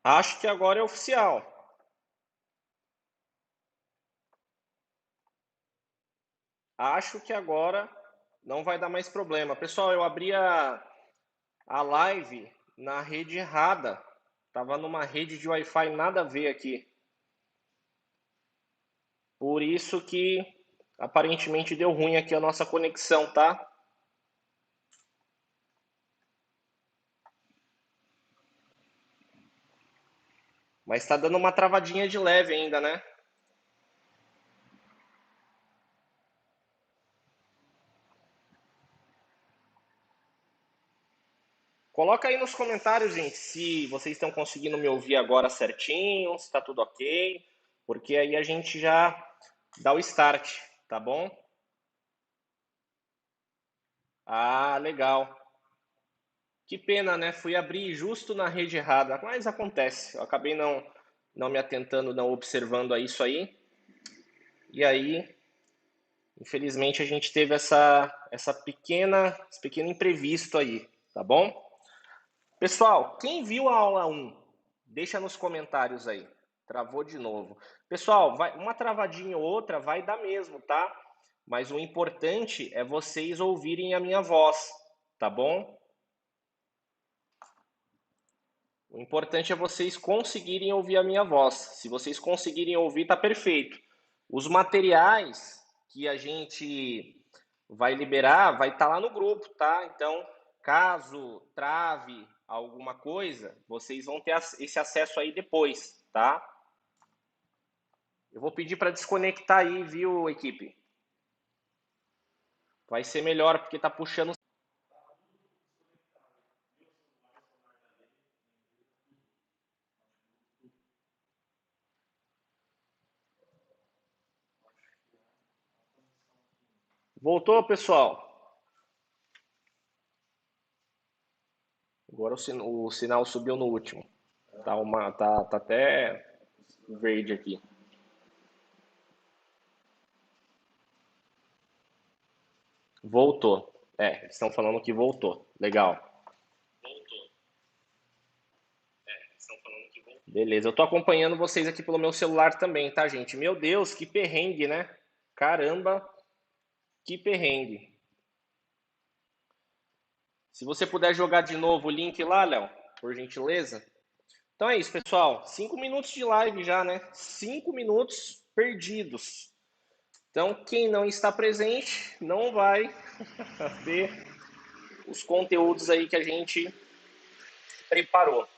Acho que agora é oficial. Acho que agora não vai dar mais problema. Pessoal, eu abri a live na rede errada. Tava numa rede de Wi-Fi nada a ver aqui. Por isso que aparentemente deu ruim aqui a nossa conexão, tá? Mas tá dando uma travadinha de leve ainda, né? Coloca aí nos comentários, gente, se vocês estão conseguindo me ouvir agora certinho, se tá tudo ok, porque aí a gente já dá o start, tá bom? Ah, legal. Que pena, né? Fui abrir justo na rede errada, mas acontece. Eu acabei não me atentando, não observando a isso aí. E aí, infelizmente, a gente teve esse pequeno imprevisto aí, tá bom? Pessoal, quem viu a aula um, deixa nos comentários aí. Travou de novo. Pessoal, uma travadinha ou outra vai dar mesmo, tá? Mas o importante é vocês ouvirem a minha voz, tá bom? O importante é vocês conseguirem ouvir a minha voz. Se vocês conseguirem ouvir, tá perfeito. Os materiais que a gente vai liberar vai estar lá no grupo, tá? Então, caso trave alguma coisa, vocês vão ter esse acesso aí depois, tá? Eu vou pedir para desconectar aí, viu, equipe? Vai ser melhor porque tá puxando. Voltou, pessoal? Agora o sinal subiu no último. Tá até verde aqui. Voltou. É, eles estão falando que voltou. Legal. Beleza, eu tô acompanhando vocês aqui pelo meu celular também, tá, gente? Meu Deus, que perrengue, né? Caramba, que perrengue. Se você puder jogar de novo o link lá, Léo, por gentileza. Então é isso, pessoal. 5 minutos de live já, né? 5 minutos perdidos. Então, quem não está presente não vai ver os conteúdos aí que a gente preparou.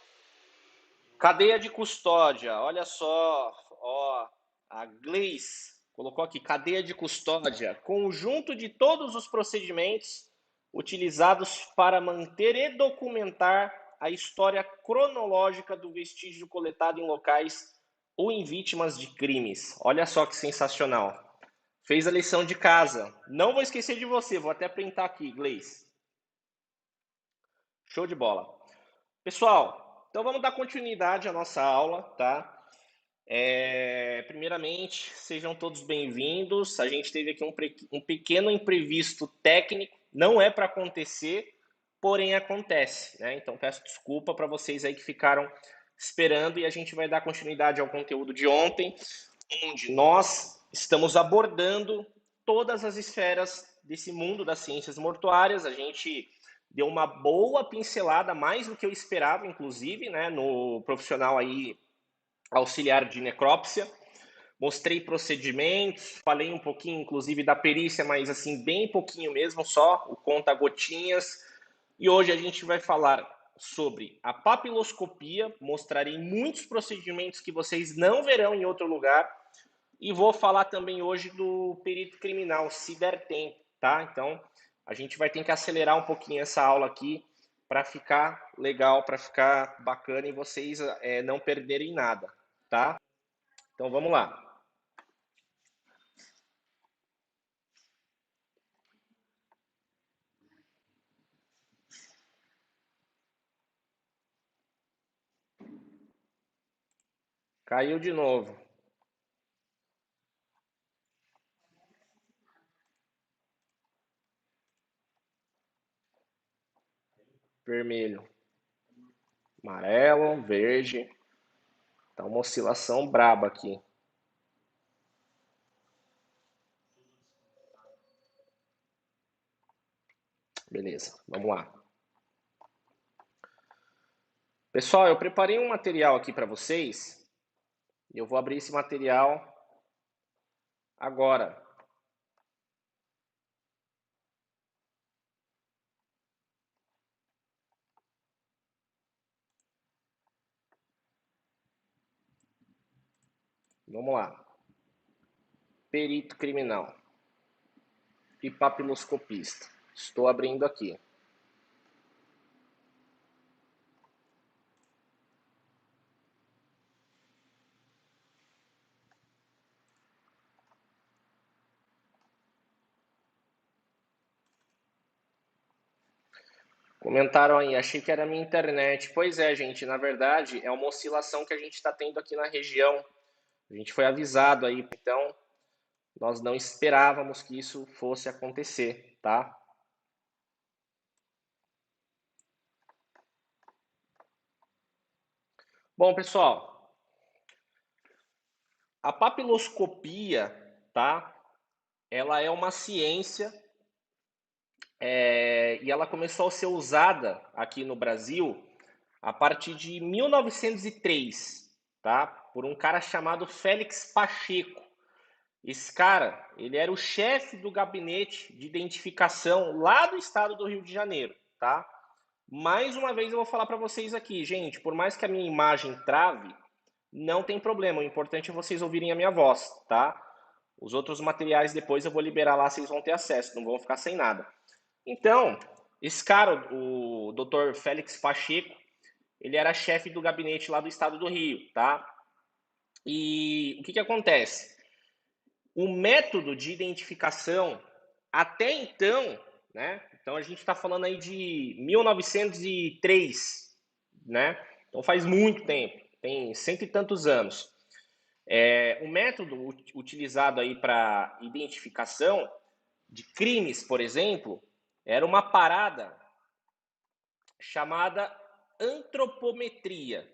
Cadeia de custódia, olha só, ó, a Gleice colocou aqui, cadeia de custódia, conjunto de todos os procedimentos utilizados para manter e documentar a história cronológica do vestígio coletado em locais ou em vítimas de crimes. Olha só que sensacional. Fez a lição de casa. Não vou esquecer de você, vou até printar aqui, Gleice. Show de bola. Pessoal, então vamos dar continuidade à nossa aula, tá? Primeiramente, sejam todos bem-vindos. A gente teve aqui um pequeno imprevisto técnico, não é para acontecer, porém acontece, né? Então peço desculpa para vocês aí que ficaram esperando e a gente vai dar continuidade ao conteúdo de ontem, onde nós estamos abordando todas as esferas desse mundo das ciências mortuárias. A gente deu uma boa pincelada, mais do que eu esperava, inclusive, né, no profissional aí auxiliar de necrópsia. Mostrei procedimentos, falei um pouquinho, inclusive, da perícia, mas assim, bem pouquinho mesmo, só o conta-gotinhas. E hoje a gente vai falar sobre a papiloscopia, mostrarei muitos procedimentos que vocês não verão em outro lugar. E vou falar também hoje do perito criminal, se der tempo, tá? Então, a gente vai ter que acelerar um pouquinho essa aula aqui para ficar legal, para ficar bacana e vocês não perderem nada, tá? Então vamos lá. Caiu de novo. Vermelho, amarelo, verde. Tá uma oscilação braba aqui. Beleza, vamos lá. Pessoal, eu preparei um material aqui para vocês. E eu vou abrir esse material agora. Vamos lá. Perito criminal e papiloscopista. Estou abrindo aqui. Comentaram aí, achei que era a minha internet. Pois é, gente, na verdade é uma oscilação que a gente está tendo aqui na região. A gente foi avisado aí, então nós não esperávamos que isso fosse acontecer, tá? Bom, pessoal, a papiloscopia, tá? Ela é uma ciência e ela começou a ser usada aqui no Brasil a partir de 1903, tá? Por um cara chamado Félix Pacheco. Esse cara, ele era o chefe do gabinete de identificação lá do estado do Rio de Janeiro, tá? Mais uma vez eu vou falar para vocês aqui, gente, por mais que a minha imagem trave, não tem problema, o importante é vocês ouvirem a minha voz, tá? Os outros materiais depois eu vou liberar lá, vocês vão ter acesso, não vão ficar sem nada. Então, esse cara, o Dr. Félix Pacheco, ele era chefe do gabinete lá do estado do Rio, tá? E o que acontece? O método de identificação, até então, né? Então a gente está falando aí de 1903, né? Então faz muito tempo, tem cento e tantos anos. O método utilizado aí para identificação de crimes, por exemplo, era uma parada chamada antropometria.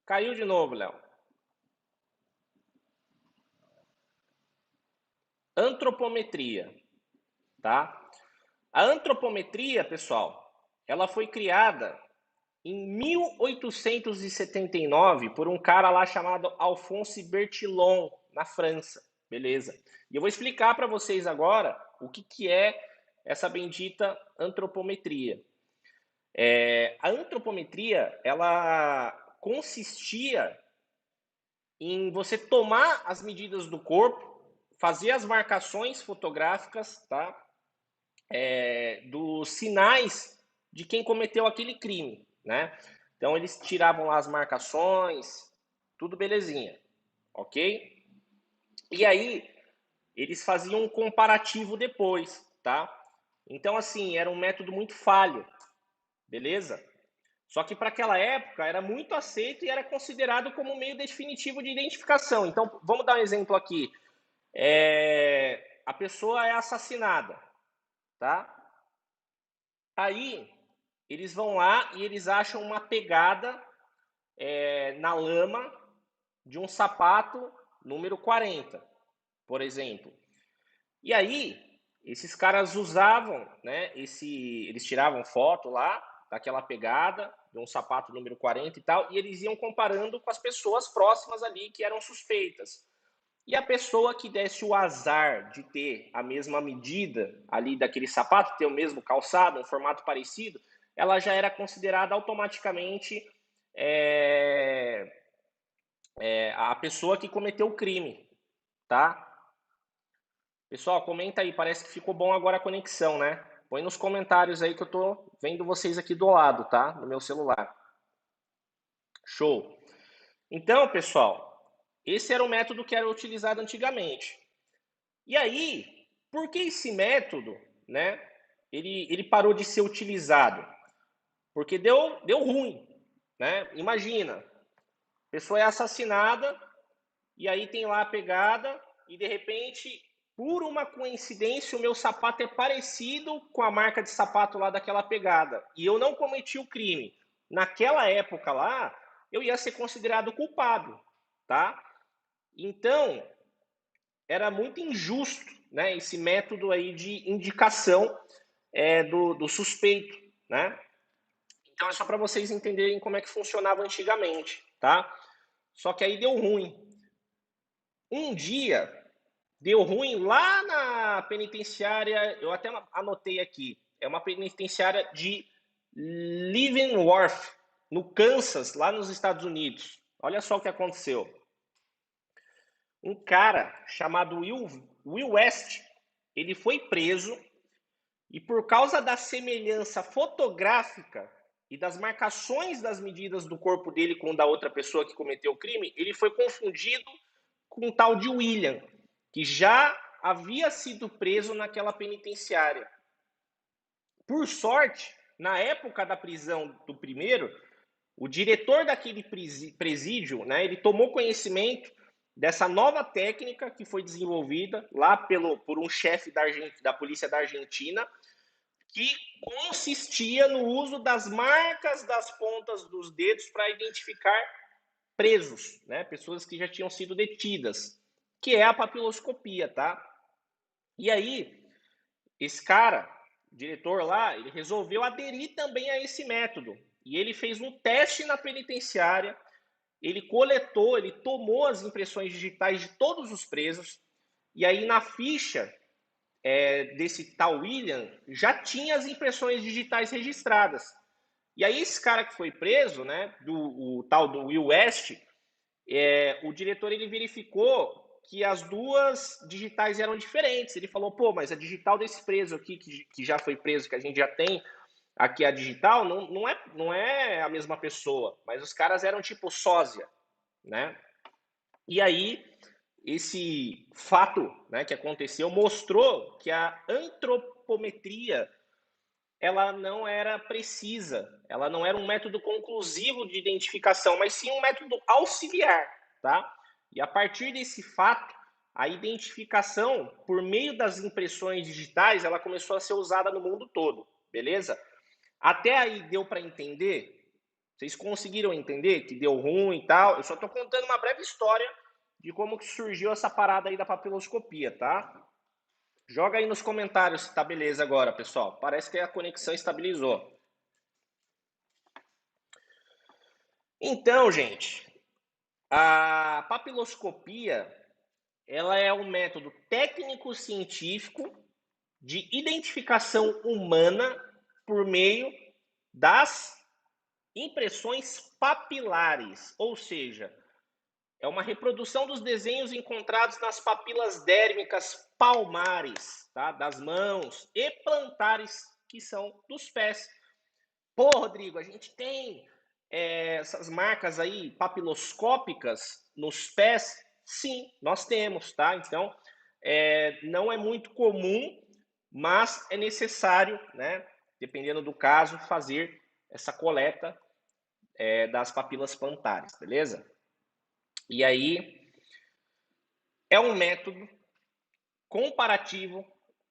Caiu de novo, Léo. Antropometria, tá? A antropometria, pessoal, ela foi criada em 1879 por um cara lá chamado Alphonse Bertillon, na França, beleza? E eu vou explicar para vocês agora o que é essa bendita antropometria. A antropometria, ela consistia em você tomar as medidas do corpo, fazer as marcações fotográficas, tá? Dos sinais de quem cometeu aquele crime, né? Então eles tiravam lá as marcações, tudo belezinha, ok? E aí eles faziam um comparativo depois, tá? Então assim, era um método muito falho, beleza? Só que para aquela época era muito aceito e era considerado como um meio definitivo de identificação. Então vamos dar um exemplo aqui. A pessoa é assassinada, tá? Aí eles vão lá e eles acham uma pegada na lama de um sapato número 40, por exemplo. E aí esses caras usavam, né? Eles tiravam foto lá daquela pegada de um sapato número 40 e tal, e eles iam comparando com as pessoas próximas ali que eram suspeitas. E a pessoa que desse o azar de ter a mesma medida ali daquele sapato, ter o mesmo calçado, um formato parecido, ela já era considerada automaticamente a pessoa que cometeu o crime, tá? Pessoal, comenta aí, parece que ficou bom agora a conexão, né? Põe nos comentários aí que eu tô vendo vocês aqui do lado, tá? No meu celular. Show. Então, pessoal, esse era o método que era utilizado antigamente. E aí, por que esse método, né, ele parou de ser utilizado? Porque deu ruim, né? Imagina, a pessoa é assassinada e aí tem lá a pegada e de repente, por uma coincidência, o meu sapato é parecido com a marca de sapato lá daquela pegada e eu não cometi o crime. Naquela época lá, eu ia ser considerado culpado, tá? Então, era muito injusto, né, esse método aí de indicação do suspeito, né? Então é só para vocês entenderem como é que funcionava antigamente, tá? Só que aí deu ruim. Um dia deu ruim lá na penitenciária, eu até anotei aqui, é uma penitenciária de Leavenworth, no Kansas, lá nos Estados Unidos. Olha só o que aconteceu. Um cara chamado Will West, ele foi preso e por causa da semelhança fotográfica e das marcações das medidas do corpo dele com o da outra pessoa que cometeu o crime, ele foi confundido com um tal de William, que já havia sido preso naquela penitenciária. Por sorte, na época da prisão do primeiro, o diretor daquele presídio, né, ele tomou conhecimento dessa nova técnica que foi desenvolvida lá por um chefe da polícia da Argentina, que consistia no uso das marcas das pontas dos dedos para identificar presos, né, pessoas que já tinham sido detidas, que é a papiloscopia, tá? E aí, esse cara, o diretor lá, ele resolveu aderir também a esse método. E ele fez um teste na penitenciária, ele coletou, ele tomou as impressões digitais de todos os presos, e aí na ficha desse tal William, já tinha as impressões digitais registradas. E aí esse cara que foi preso, né, o tal do Will West, o diretor ele verificou que as duas digitais eram diferentes. Ele falou, pô, mas a digital desse preso aqui, que já foi preso, que a gente já tem aqui a digital, não é a mesma pessoa, mas os caras eram tipo sósia, né? E aí, esse fato, né, que aconteceu mostrou que a antropometria ela não era precisa, ela não era um método conclusivo de identificação, mas sim um método auxiliar, tá? E a partir desse fato, a identificação por meio das impressões digitais, ela começou a ser usada no mundo todo, beleza? Até aí deu para entender? Vocês conseguiram entender que deu ruim e tal? Eu só estou contando uma breve história de como que surgiu essa parada aí da papiloscopia, tá? Joga aí nos comentários se tá beleza agora, pessoal. Parece que a conexão estabilizou. Então, gente, a papiloscopia, ela é um método técnico-científico de identificação humana por meio das impressões papilares, ou seja, é uma reprodução dos desenhos encontrados nas papilas dérmicas palmares, tá? Das mãos e plantares, que são dos pés. Pô, Rodrigo, a gente tem essas marcas aí papiloscópicas nos pés? Sim, nós temos, tá? Então, não é muito comum, mas é necessário, né? Dependendo do caso, fazer essa coleta das papilas plantares, beleza? E aí, é um método comparativo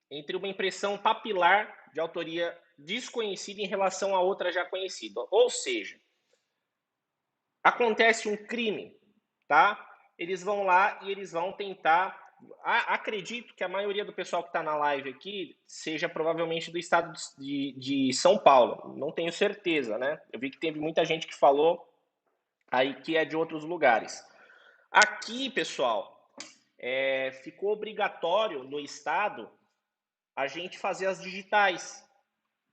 entre uma impressão papilar de autoria desconhecida em relação a outra já conhecida. Ou seja, acontece um crime, tá? Eles vão lá e eles vão tentar. Acredito que a maioria do pessoal que está na live aqui seja provavelmente do estado de São Paulo. Não tenho certeza, né? Eu vi que teve muita gente que falou aí que é de outros lugares. Aqui, pessoal, ficou obrigatório no estado a gente fazer as digitais.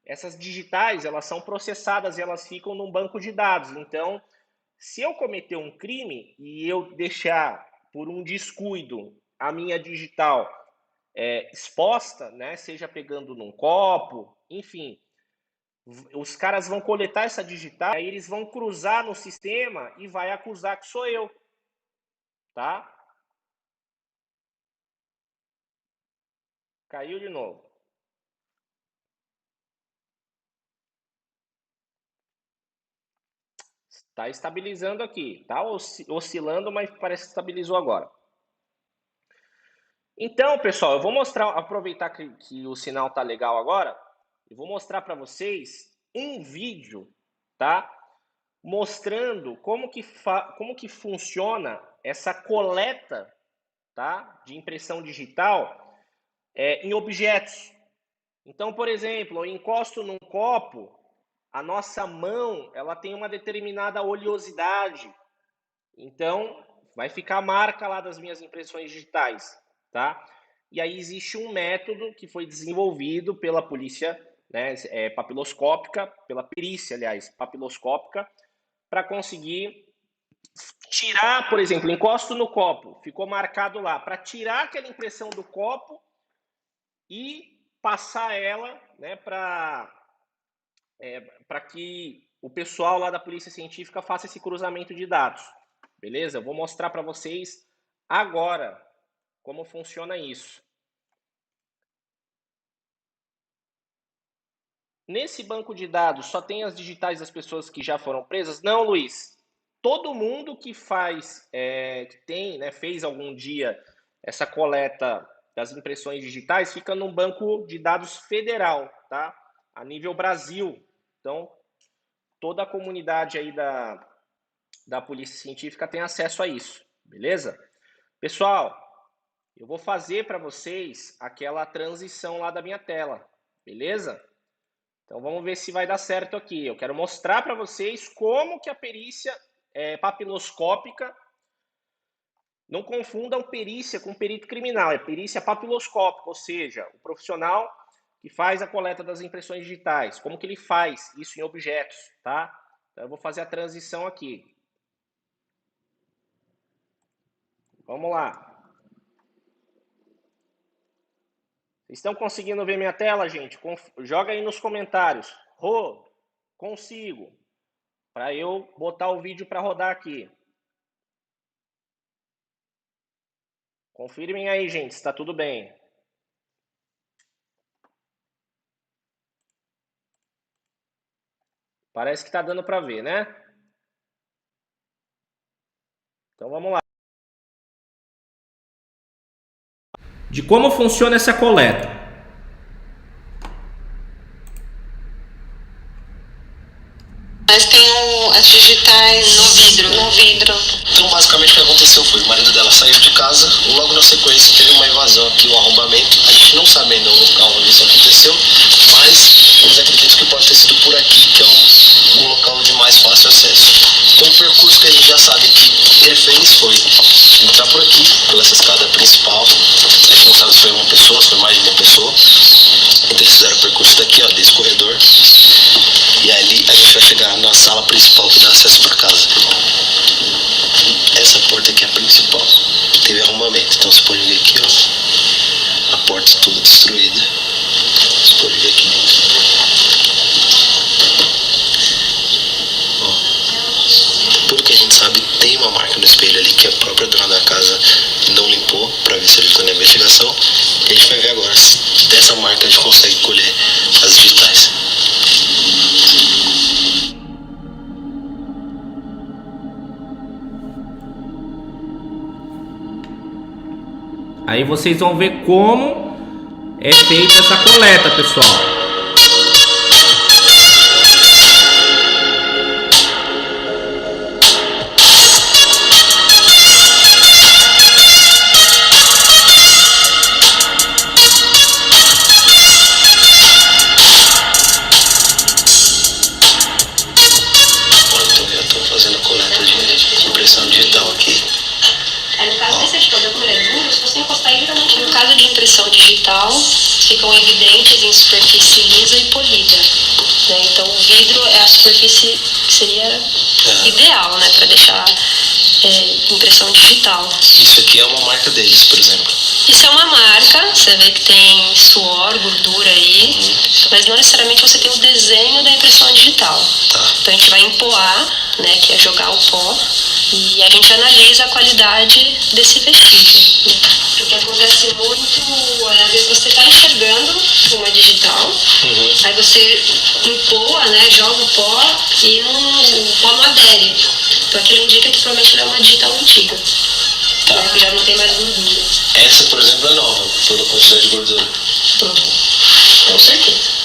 Essas digitais, elas são processadas e elas ficam num banco de dados. Então, se eu cometer um crime e eu deixar por um descuido a minha digital exposta, né, seja pegando num copo, enfim, os caras vão coletar essa digital, aí eles vão cruzar no sistema e vai acusar que sou eu, tá? Caiu de novo. Está estabilizando aqui. Está oscilando, mas parece que estabilizou agora. Então, pessoal, eu vou mostrar, aproveitar que o sinal está legal agora, eu vou mostrar para vocês um vídeo, tá? mostrando como que funciona essa coleta, tá, de impressão digital em objetos. Então, por exemplo, eu encosto num copo, a nossa mão ela tem uma determinada oleosidade, então vai ficar a marca lá das minhas impressões digitais, tá? E aí existe um método que foi desenvolvido pela polícia, né, papiloscópica, pela perícia, aliás, papiloscópica, para conseguir tirar, por exemplo, encosto no copo, ficou marcado lá, para tirar aquela impressão do copo e passar ela, né, para que o pessoal lá da Polícia Científica faça esse cruzamento de dados, beleza? Eu vou mostrar para vocês agora como funciona isso. Nesse banco de dados só tem as digitais das pessoas que já foram presas? Não, Luiz. Todo mundo que faz, que tem, né, fez algum dia essa coleta das impressões digitais fica num banco de dados federal, tá? A nível Brasil. Então, toda a comunidade aí da Polícia Científica tem acesso a isso, beleza? Pessoal, eu vou fazer para vocês aquela transição lá da minha tela, beleza? Então vamos ver se vai dar certo aqui. Eu quero mostrar para vocês como que a perícia papiloscópica, não confundam perícia com perito criminal, é perícia papiloscópica, ou seja, o profissional que faz a coleta das impressões digitais, como que ele faz isso em objetos, tá? Então eu vou fazer a transição aqui. Vamos lá. Vocês estão conseguindo ver minha tela, gente? Joga aí nos comentários. Rô, consigo. Para eu botar o vídeo para rodar aqui. Confirmem aí, gente, se está tudo bem. Parece que está dando para ver, né? Então vamos lá. De como funciona essa coleta. Mas tem as digitais no vidro. Então, basicamente, o que aconteceu foi, o marido dela saiu de casa, logo na sequência teve uma invasão aqui, um arrombamento. A gente não sabe ainda o local onde isso aconteceu, mas eles acreditam que pode ter sido por aqui, que é um local de mais fácil acesso. Então, o percurso que a gente já sabe que ele fez foi entrar por aqui, pela essa escada principal. A gente não sabe se foi uma pessoa, se foi mais de uma pessoa. Então, eles fizeram o percurso daqui, ó, desse corredor. E ali a gente vai chegar na sala principal que dá acesso para casa. Essa porta aqui é a principal. Teve arrombamento. Então você pode ver aqui, ó. A porta toda destruída. Você pode ver aqui dentro. Ó. Pelo que a gente sabe, tem uma marca no espelho ali que a própria dona da casa não limpou para ver se ajudou na investigação. E a gente vai ver agora se dessa marca a gente consegue colher as digitais. Aí vocês vão ver como é feita essa coleta, pessoal. Então já estou fazendo a coleta de impressão digital aqui. No caso desse editador, como ele é duro, se você encostar ele, geralmente no caso de impressão digital, ficam evidentes em superfície lisa e polida. Né? Então o vidro é a superfície que seria ideal, né, para deixar impressão digital. Isso aqui é uma marca deles, por exemplo. Isso é uma marca, você vê que tem suor, gordura aí, mas não necessariamente você tem o desenho da impressão digital. Tá. Então a gente vai empoar, né, que é jogar o pó, e a gente analisa a qualidade desse vestígio. Né? Porque acontece muito, às vezes você está enxergando uma digital, aí você empoa, né, joga o pó e o pó não adere. Então aquilo indica que provavelmente ela é uma digital antiga. Tá. Né, que já não tem mais gordura. Essa, por exemplo, é nova, pela quantidade de gordura. Com certeza.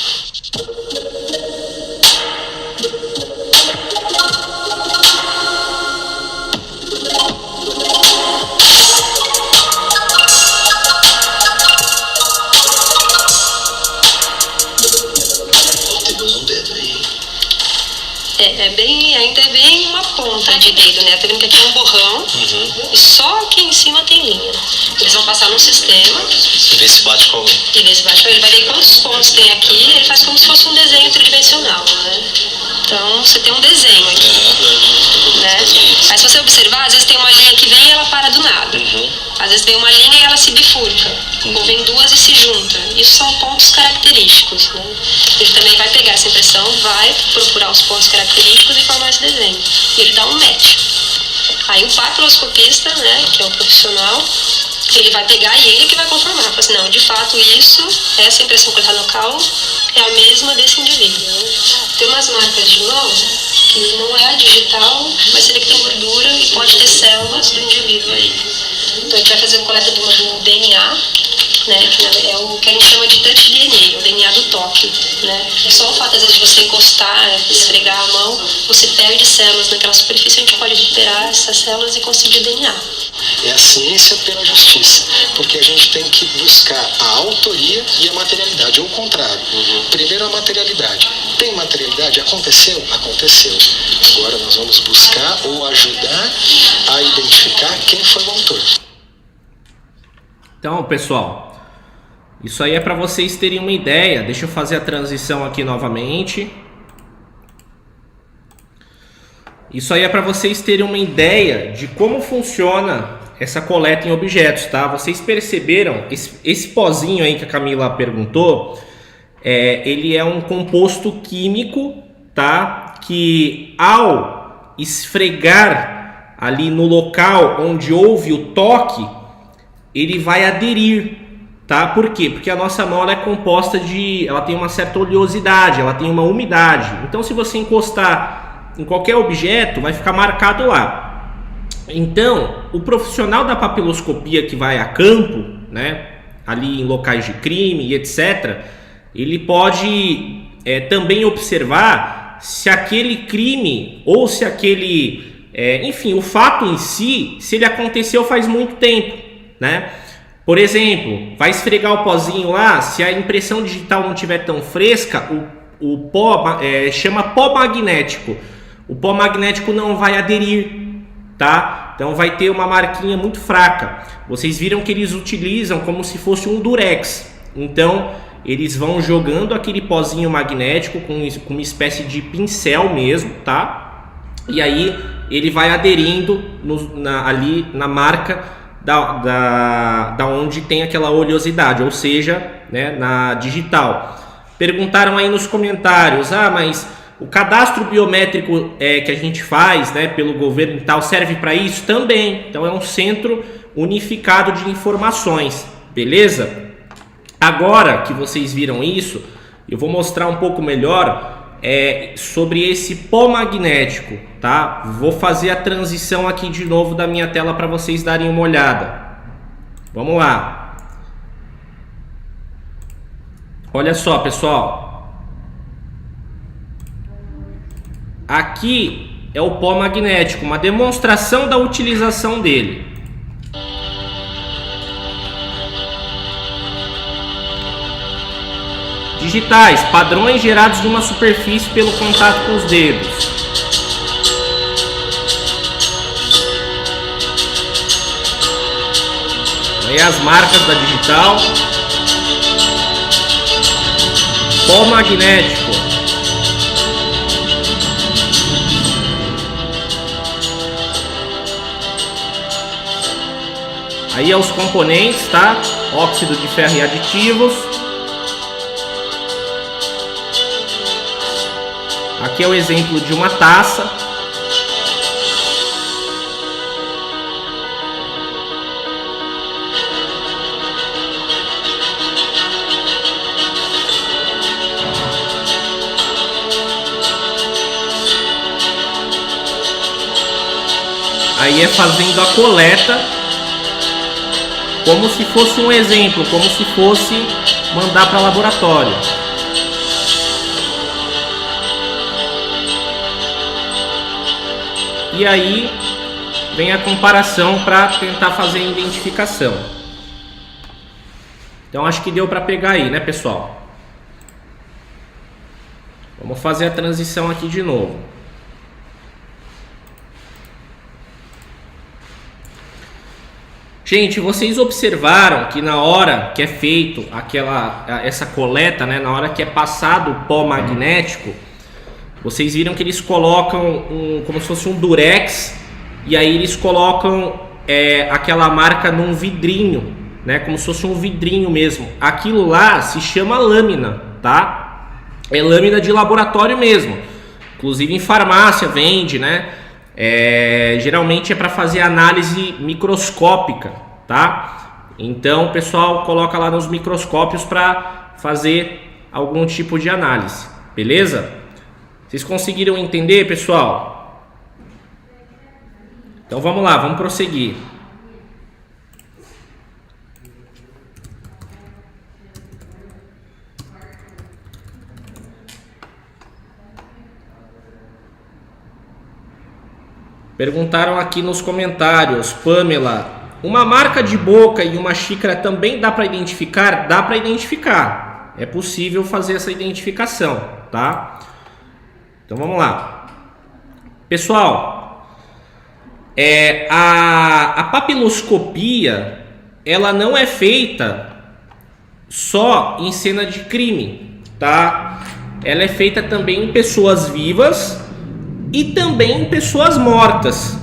de dedo, né? A técnica aqui é um borrão e só aqui em cima tem linha. Eles vão passar num sistema E ver se bate com alguém. e ver se bate. Ele vai ver quantos pontos tem aqui, ele faz como se fosse um desenho tridimensional, né? Então você tem um desenho aqui, né? Aí se você observar, às vezes tem uma linha que vem e ela para do nada. Às vezes vem uma linha e ela se bifurca. Ou vem duas e se junta. Isso são pontos característicos, né? Ele também vai pegar essa impressão, vai procurar os pontos característicos e formar esse desenho. E ele dá um match. Aí o papiloscopista, né, que é o profissional, ele vai pegar e ele que vai conformar. Fala assim, não, de fato essa impressão que está no local é a mesma desse indivíduo, né? Tem umas marcas de mão que não é a digital, mas você vê que tem gordura e pode ter células do indivíduo aí. Então a gente vai fazer a coleta do DNA, né, que é o que a gente chama de touch DNA, o DNA do toque, né? Só o fato, às vezes, de você encostar, esfregar a mão, você perde células naquela superfície, a gente pode recuperar essas células e conseguir o DNA. É a ciência pela justiça, porque a gente tem que buscar a autoria e a materialidade, ou o contrário. Primeiro a materialidade. Tem materialidade? Aconteceu? Aconteceu. Agora nós vamos buscar ou ajudar a identificar quem foi o autor. Então, pessoal, isso aí é para vocês terem uma ideia. Deixa eu fazer a transição aqui novamente. Isso aí é para vocês terem uma ideia de como funciona essa coleta em objetos, tá? Vocês perceberam, esse pozinho aí que a Camila perguntou, ele é um composto químico, tá? Que ao esfregar ali no local onde houve o toque, ele vai aderir, tá? Por quê? Porque a nossa mão ela é composta ela tem uma certa oleosidade, ela tem uma umidade. Então, se você encostar em qualquer objeto, vai ficar marcado lá. Então, o profissional da papiloscopia que vai a campo, né, ali em locais de crime e etc., ele pode também observar se aquele crime ou se aquele, enfim, o fato em si, se ele aconteceu faz muito tempo, né? Por exemplo, vai esfregar o pozinho lá, se a impressão digital não estiver tão fresca, o pó chama pó magnético. O pó magnético não vai aderir, tá? Então vai ter uma marquinha muito fraca. Vocês viram que eles utilizam como se fosse um durex. Então eles vão jogando aquele pozinho magnético com uma espécie de pincel mesmo, tá? E aí ele vai aderindo ali na marca da onde tem aquela oleosidade, ou seja, né, na digital. Perguntaram aí nos comentários, mas o cadastro biométrico que a gente faz, né, pelo governo e tal, serve para isso? Também. Então é um centro unificado de informações, beleza? Agora que vocês viram isso, eu vou mostrar um pouco melhor sobre esse pó magnético, tá? Vou fazer a transição aqui de novo da minha tela para vocês darem uma olhada. Vamos lá. Olha só, pessoal. Aqui é o pó magnético, uma demonstração da utilização dele. Digitais, padrões gerados de uma superfície pelo contato com os dedos. Aí as marcas da digital. Pó magnético. Aí é os componentes, tá? Óxido de ferro e aditivos. Aqui é o exemplo de uma taça. Aí é fazendo a coleta como se fosse um exemplo, como se fosse mandar para laboratório. E aí vem a comparação para tentar fazer a identificação. Então acho que deu para pegar aí, né, pessoal? Vamos fazer a transição aqui de novo. Gente, vocês observaram que na hora que é feito essa coleta, né, na hora que é passado o pó magnético, vocês viram que eles colocam como se fosse um durex, e aí eles colocam aquela marca num vidrinho, né, como se fosse um vidrinho mesmo. Aquilo lá se chama lâmina, tá? É lâmina de laboratório mesmo. Inclusive em farmácia vende, né? Geralmente é para fazer análise microscópica, tá? Então o pessoal coloca lá nos microscópios para fazer algum tipo de análise, beleza? Vocês conseguiram entender, pessoal? Então vamos lá, vamos prosseguir. Perguntaram aqui nos comentários, Pamela, uma marca de boca e uma xícara também dá para identificar? Dá para identificar, é possível fazer essa identificação, tá? Então vamos lá. Pessoal, a papiloscopia, ela não é feita só em cena de crime, tá? Ela é feita também em pessoas vivas e também em pessoas mortas.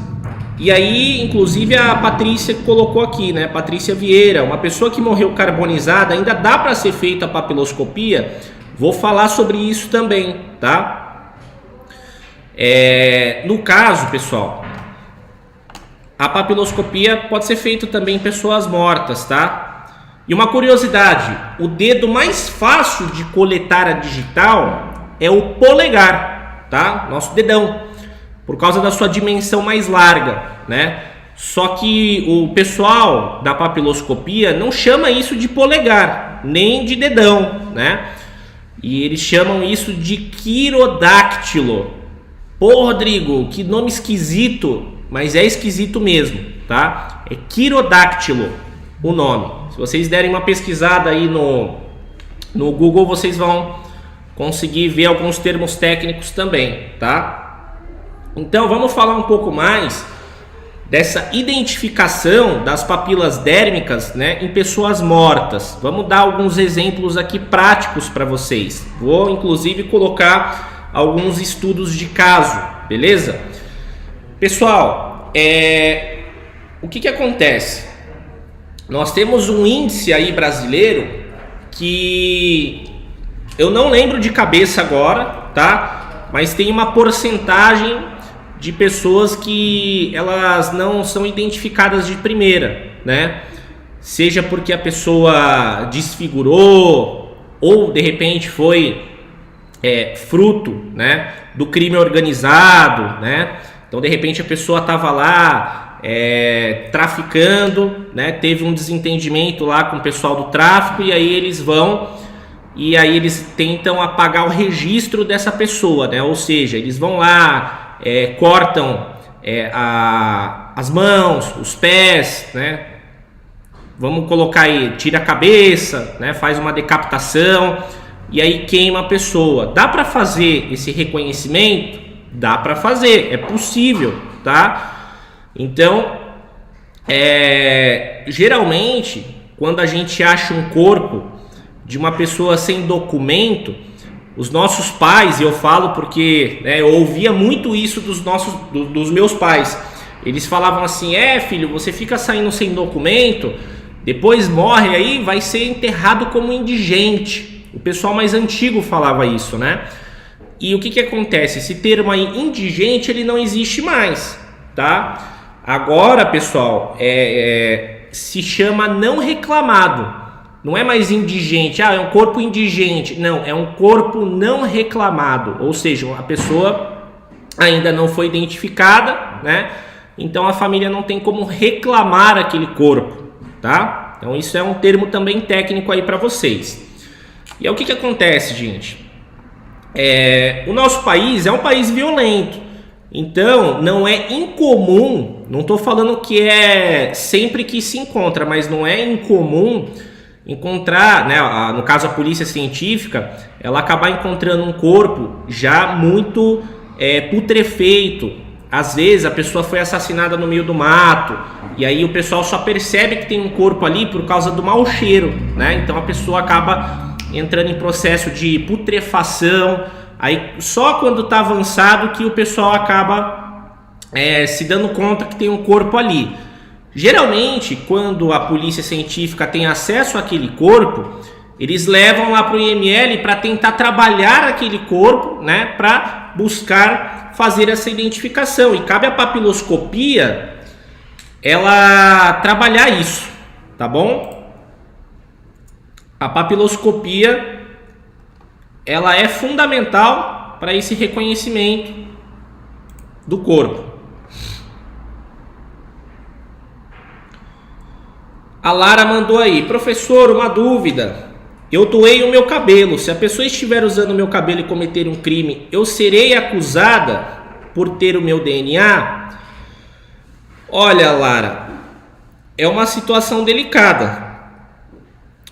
E aí, inclusive, a Patrícia colocou aqui, né? Patrícia Vieira, uma pessoa que morreu carbonizada, ainda dá para ser feita a papiloscopia? Vou falar sobre isso também, tá? No caso, pessoal, a papiloscopia pode ser feita também em pessoas mortas, tá? E uma curiosidade, o dedo mais fácil de coletar a digital é o polegar, tá? Nosso dedão, por causa da sua dimensão mais larga, né? Só que o pessoal da papiloscopia não chama isso de polegar, nem de dedão, né? E eles chamam isso de quirodáctilo. Pô, Rodrigo, que nome esquisito, mas é esquisito mesmo, tá? É quirodáctilo o nome. Se vocês derem uma pesquisada aí no Google, vocês vão conseguir ver alguns termos técnicos também, tá? Então vamos falar um pouco mais dessa identificação das papilas dérmicas, né, em pessoas mortas. Vamos dar alguns exemplos aqui práticos para vocês. Vou inclusive colocar alguns estudos de caso, beleza? Pessoal, o que acontece? Nós temos um índice aí brasileiro que eu não lembro de cabeça agora, tá? Mas tem uma porcentagem de pessoas que elas não são identificadas de primeira, né? Seja porque a pessoa desfigurou ou de repente foi fruto, né, do crime organizado, né? Então de repente a pessoa estava lá traficando, né? Teve um desentendimento lá com o pessoal do tráfico e aí eles vão e aí eles tentam apagar o registro dessa pessoa, né? Ou seja, eles vão lá, cortam as mãos, os pés, né? Vamos colocar aí, tira a cabeça, né? Faz uma decapitação e aí queima a pessoa. Dá para fazer esse reconhecimento? Dá para fazer, é possível, tá? Então, geralmente, quando a gente acha um corpo de uma pessoa sem documento, os nossos pais, e eu falo porque eu ouvia muito isso dos meus pais, eles falavam assim, filho, você fica saindo sem documento, depois morre aí, vai ser enterrado como indigente. O pessoal mais antigo falava isso, né? E o que acontece? Esse termo aí, indigente, ele não existe mais, tá? Agora, pessoal, se chama não reclamado. Não é mais indigente, é um corpo indigente. Não, é um corpo não reclamado. Ou seja, a pessoa ainda não foi identificada, né? Então a família não tem como reclamar aquele corpo, tá? Então isso é um termo também técnico aí para vocês. E aí o que acontece, gente? O nosso país é um país violento. Então não é incomum, não estou falando que é sempre que se encontra, mas não é incomum encontrar, né, no caso a polícia científica, ela acabar encontrando um corpo já muito putrefeito, às vezes a pessoa foi assassinada no meio do mato, e aí o pessoal só percebe que tem um corpo ali por causa do mau cheiro, né? Então a pessoa acaba entrando em processo de putrefação, aí só quando está avançado que o pessoal acaba se dando conta que tem um corpo ali. Geralmente, quando a polícia científica tem acesso àquele corpo, eles levam lá para o IML para tentar trabalhar aquele corpo, né, para buscar fazer essa identificação. E cabe à papiloscopia ela trabalhar isso, tá bom? A papiloscopia ela é fundamental para esse reconhecimento do corpo. A Lara mandou aí: professor, uma dúvida. Eu doei o meu cabelo. Se a pessoa estiver usando o meu cabelo e cometer um crime, eu serei acusada por ter o meu DNA? Olha, Lara, é uma situação delicada,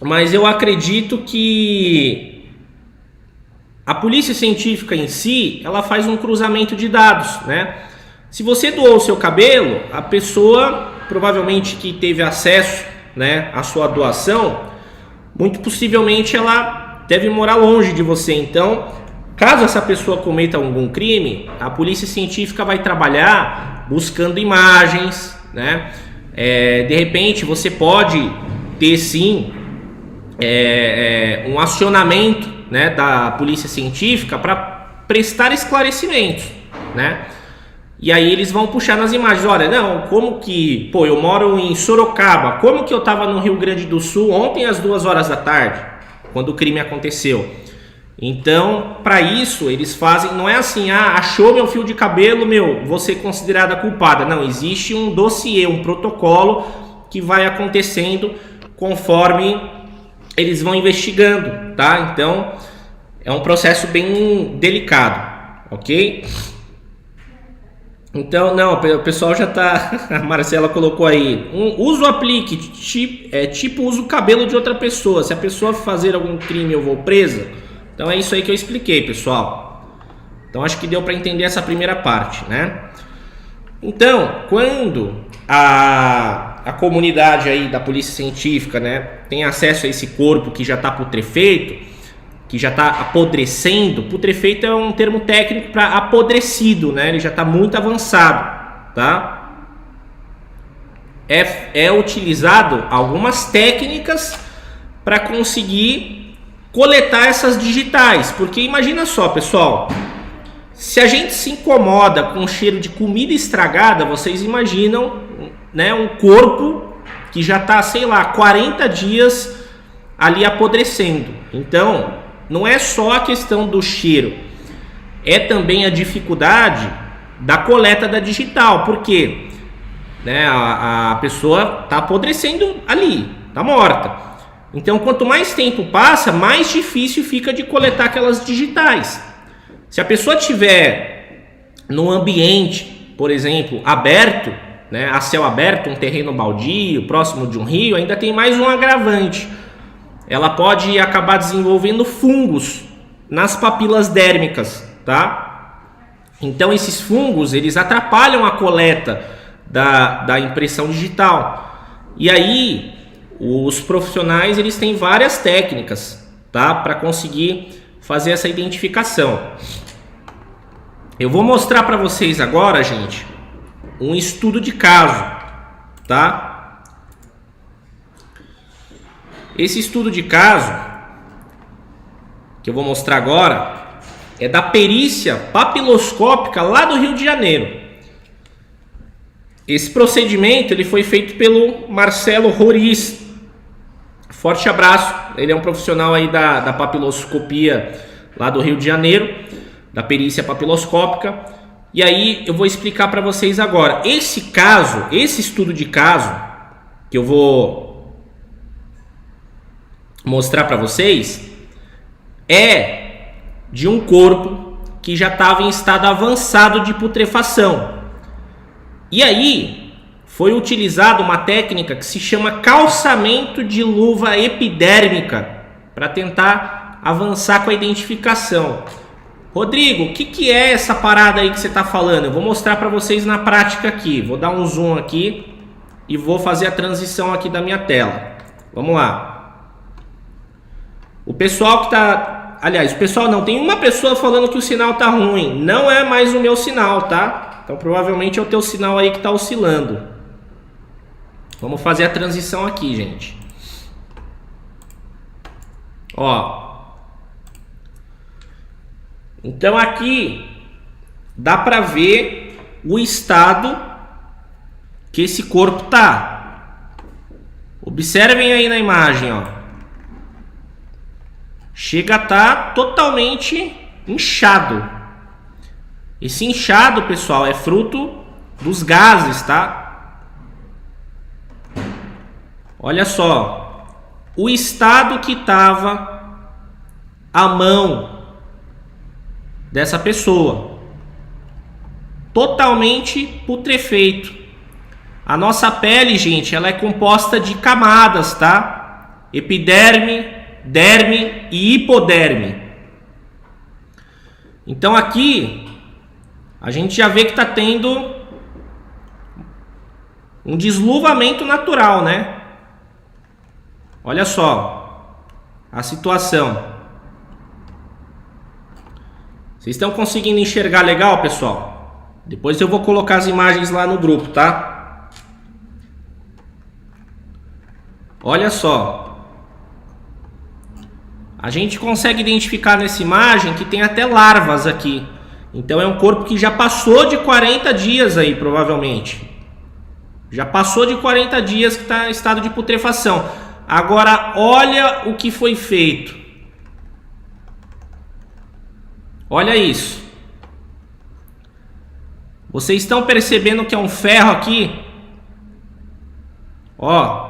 mas eu acredito que a polícia científica em si, ela faz um cruzamento de dados, né? Se você doou o seu cabelo, a pessoa provavelmente que teve acesso, né, à sua doação, muito possivelmente ela deve morar longe de você. Então, caso essa pessoa cometa algum crime, a polícia científica vai trabalhar buscando imagens, né? De repente você pode ter sim um acionamento, né, da polícia científica para prestar esclarecimentos, né? E aí eles vão puxar nas imagens: olha, não, como que, eu moro em Sorocaba, como que eu estava no Rio Grande do Sul ontem às 2 horas da tarde, quando o crime aconteceu? Então, para isso, eles fazem, não é assim, achou meu fio de cabelo, vou ser considerada culpada. Não, existe um dossiê, um protocolo que vai acontecendo conforme eles vão investigando, tá? Então, é um processo bem delicado, ok? Então, não, o pessoal já tá... A Marcela colocou aí: uso aplique, tipo uso o cabelo de outra pessoa. Se a pessoa fazer algum crime, eu vou presa. Então é isso aí que eu expliquei, pessoal. Então acho que deu para entender essa primeira parte, né? Então, quando a comunidade aí da polícia científica, né, tem acesso a esse corpo que já está putrefeito, que já está apodrecendo. Putrefeito é um termo técnico para apodrecido, né? Ele já está muito avançado, tá? É utilizado algumas técnicas para conseguir coletar essas digitais, porque imagina só, pessoal, se a gente se incomoda com o cheiro de comida estragada, vocês imaginam, né, um corpo que já está, sei lá, 40 dias ali apodrecendo. Então, não é só a questão do cheiro, é também a dificuldade da coleta da digital, porque, né, a pessoa está apodrecendo ali, está morta. Então, quanto mais tempo passa, mais difícil fica de coletar aquelas digitais. Se a pessoa tiver num ambiente, por exemplo, aberto, né, a céu aberto, um terreno baldio, próximo de um rio, ainda tem mais um agravante. Ela pode acabar desenvolvendo fungos nas papilas dérmicas, tá? Então, esses fungos, eles atrapalham a coleta da impressão digital. E aí, os profissionais, eles têm várias técnicas, tá, para conseguir fazer essa identificação. Eu vou mostrar para vocês agora, gente, um estudo de caso, tá? Esse estudo de caso que eu vou mostrar agora é da perícia papiloscópica lá do Rio de Janeiro. Esse procedimento ele foi feito pelo Marcelo Roriz. Forte abraço, ele é um profissional aí da papiloscopia lá do Rio de Janeiro, da perícia papiloscópica. E aí eu vou explicar para vocês agora. Esse caso, esse estudo de caso que eu vou mostrar para vocês é de um corpo que já estava em estado avançado de putrefação. E aí foi utilizada uma técnica que se chama calçamento de luva epidérmica para tentar avançar com a identificação. Rodrigo, o que é essa parada aí que você está falando? Eu vou mostrar para vocês na prática aqui. Vou dar um zoom aqui e vou fazer a transição aqui da minha tela. Vamos lá. O pessoal que tá... Aliás, o pessoal não. Tem uma pessoa falando que o sinal tá ruim. Não é mais o meu sinal, tá? Então provavelmente é o teu sinal aí que tá oscilando. Vamos fazer a transição aqui, gente. Ó. Então aqui dá para ver o estado que esse corpo tá. Observem aí na imagem, ó. Chega a estar totalmente inchado. Esse inchado, pessoal, é fruto dos gases, tá? Olha só. O estado que estava a mão dessa pessoa. Totalmente putrefeito. A nossa pele, gente, ela é composta de camadas, tá? Epiderme, derme e hipoderme. Então aqui a gente já vê que está tendo um desluvamento natural, né? Olha só a situação. Vocês estão conseguindo enxergar legal, pessoal? Depois eu vou colocar as imagens lá no grupo, tá? Olha só. A gente consegue identificar nessa imagem que tem até larvas aqui. Então é um corpo que já passou de 40 dias aí, provavelmente. Já passou de 40 dias que está em estado de putrefação. Agora olha o que foi feito. Olha isso. Vocês estão percebendo que é um ferro aqui? Ó.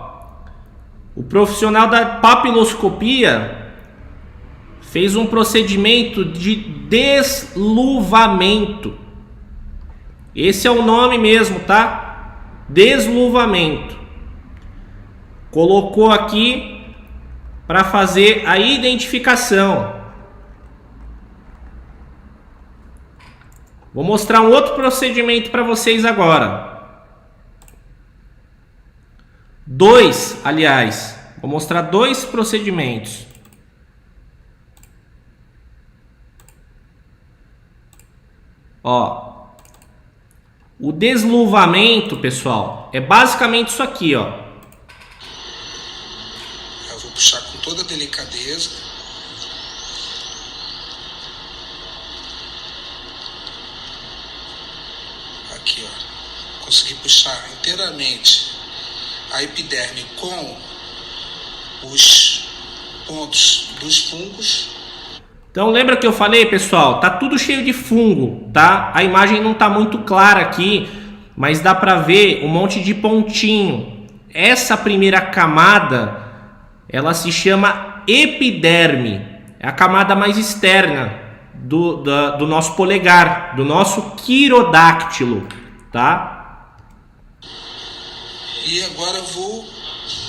O profissional da papiloscopia fez um procedimento de desluvamento. Esse é o nome mesmo, tá? Desluvamento. Colocou aqui para fazer a identificação. Vou mostrar um outro procedimento para vocês agora. Aliás, vou mostrar dois procedimentos. Ó, o desluvamento, pessoal, é basicamente isso aqui, ó. Eu vou puxar com toda a delicadeza. Aqui, ó. Consegui puxar inteiramente a epiderme com os pontos dos fungos. Então lembra que eu falei, pessoal, tá tudo cheio de fungo, tá? A imagem não tá muito clara aqui, mas dá para ver um monte de pontinho. Essa primeira camada, ela se chama epiderme. É a camada mais externa do nosso polegar, do nosso quirodáctilo, tá? E agora eu vou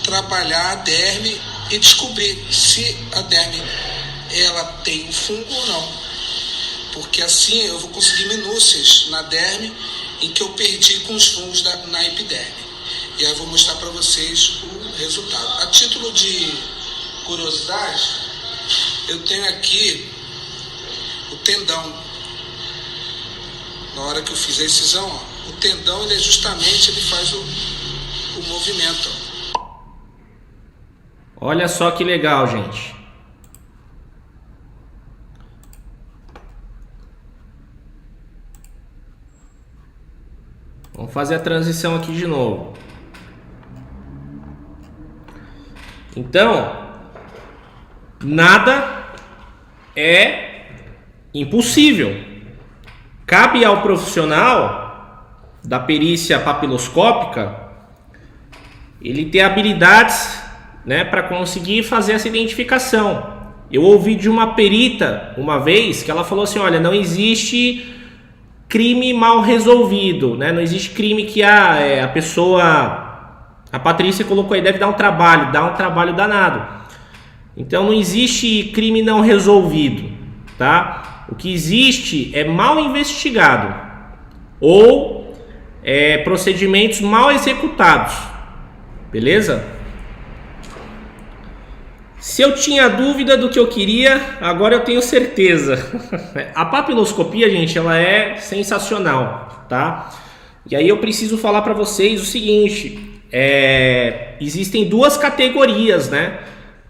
trabalhar a derme e descobrir se a derme ela tem um fungo ou não, porque assim eu vou conseguir minúcias na derme em que eu perdi com os fungos na epiderme, e aí eu vou mostrar para vocês o resultado. A título de curiosidade, eu tenho aqui o tendão. Na hora que eu fiz a incisão, ó, o tendão ele faz o movimento. Olha só que legal, gente. Vamos fazer a transição aqui de novo. Então, nada é impossível. Cabe ao profissional da perícia papiloscópica ele ter habilidades, né, para conseguir fazer essa identificação. Eu ouvi de uma perita uma vez que ela falou assim: olha, não existe crime mal resolvido, né? Não existe crime que a pessoa, a Patrícia colocou aí, deve dar um trabalho danado. Então não existe crime não resolvido, tá? O que existe é mal investigado ou procedimentos mal executados, beleza? Se eu tinha dúvida do que eu queria, agora eu tenho certeza. A papiloscopia, gente, ela é sensacional, tá? E aí eu preciso falar para vocês o seguinte, existem duas categorias, né,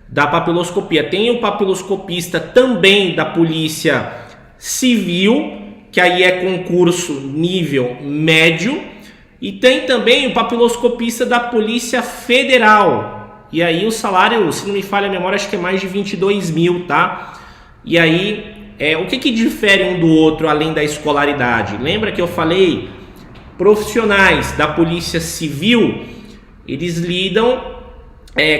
da papiloscopia. Tem o papiloscopista também da Polícia Civil, que aí é concurso nível médio, e tem também o papiloscopista da Polícia Federal. E aí o salário, se não me falha a memória, acho que é mais de 22 mil, tá? E aí, o que difere um do outro além da escolaridade? Lembra que eu falei, profissionais da Polícia Civil, eles lidam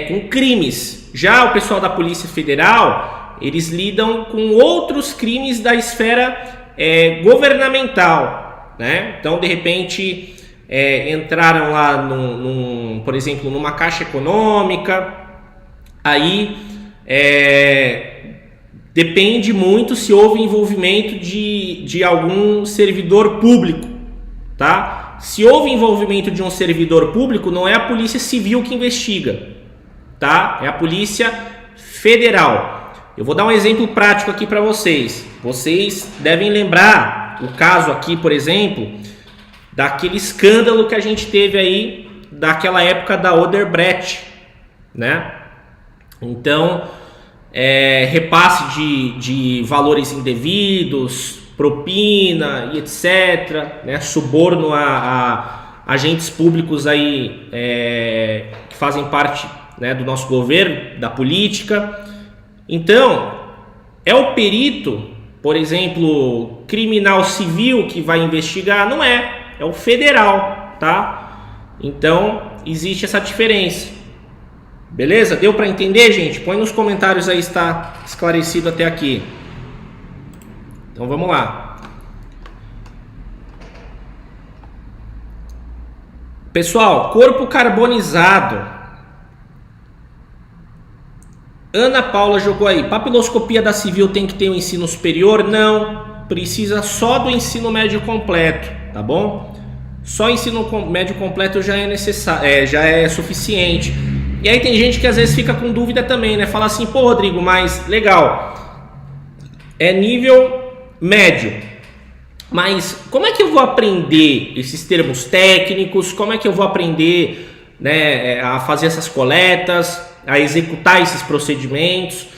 com crimes. Já o pessoal da Polícia Federal, eles lidam com outros crimes da esfera governamental, né? Então, de repente, entraram lá, por exemplo, numa caixa econômica, aí depende muito se houve envolvimento de algum servidor público, tá? Se houve envolvimento de um servidor público, não é a Polícia Civil que investiga, tá? É a Polícia Federal. Eu vou dar um exemplo prático aqui para vocês. Vocês devem lembrar o caso aqui, por exemplo, daquele escândalo que a gente teve aí, daquela época da Odebrecht, né? Então, repasse de valores indevidos, propina e etc, né? Suborno a agentes públicos aí que fazem parte, né, do nosso governo, da política. Então, é o perito, por exemplo, criminal civil que vai investigar? Não é o federal, tá? Então, existe essa diferença. Beleza? Deu para entender, gente? Põe nos comentários aí se está esclarecido até aqui. Então, vamos lá. Pessoal, corpo carbonizado. Ana Paula jogou aí. Papiloscopia da Civil tem que ter um ensino superior? Não. Precisa só do ensino médio completo, tá bom? Só ensino médio completo já é necessário, já é suficiente. E aí tem gente que às vezes fica com dúvida também, né? Fala assim, pô, Rodrigo, mas legal, é nível médio, mas como é que eu vou aprender esses termos técnicos? Como é que eu vou aprender, né, a fazer essas coletas, a executar esses procedimentos?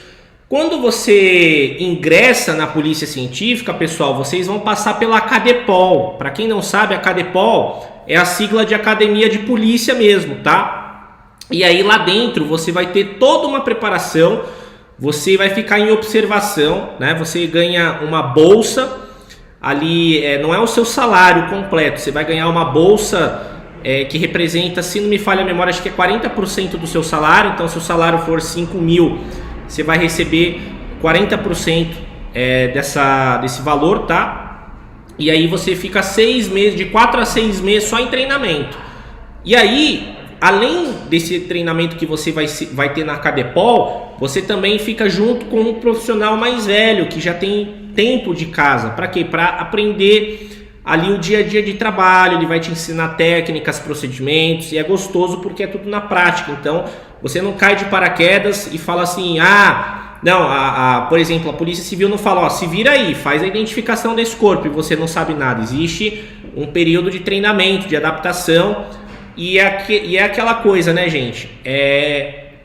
Quando você ingressa na Polícia Científica, pessoal, vocês vão passar pela Acadepol. Para quem não sabe, a Acadepol é a sigla de Academia de Polícia mesmo, tá? E aí lá dentro você vai ter toda uma preparação, você vai ficar em observação, né? Você ganha uma bolsa, ali não é o seu salário completo, você vai ganhar uma bolsa que representa, se não me falha a memória, acho que é 40% do seu salário. Então se o salário for 5 mil, você vai receber 40% desse valor, tá? E aí você fica 6 meses, de 4 a 6 meses só em treinamento. E aí, além desse treinamento que você vai ter na Acadepol, você também fica junto com um profissional mais velho, que já tem tempo de casa. Para quê? Para aprender ali o dia a dia de trabalho. Ele vai te ensinar técnicas, procedimentos, e é gostoso porque é tudo na prática. Então, você não cai de paraquedas e fala assim, não, por exemplo, a Polícia Civil não fala, ó, se vira aí, faz a identificação desse corpo, e você não sabe nada. Existe um período de treinamento, de adaptação, e é aquela coisa, né, gente?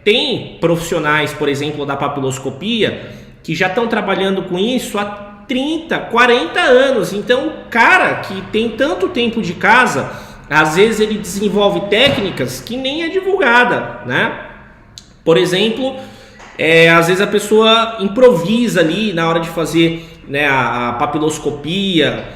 Tem profissionais, por exemplo, da papiloscopia, que já estão trabalhando com isso há 30, 40 anos. Então, o cara que tem tanto tempo de casa, às vezes ele desenvolve técnicas que nem é divulgada, né? Por exemplo, às vezes a pessoa improvisa ali na hora de fazer, né, a papiloscopia.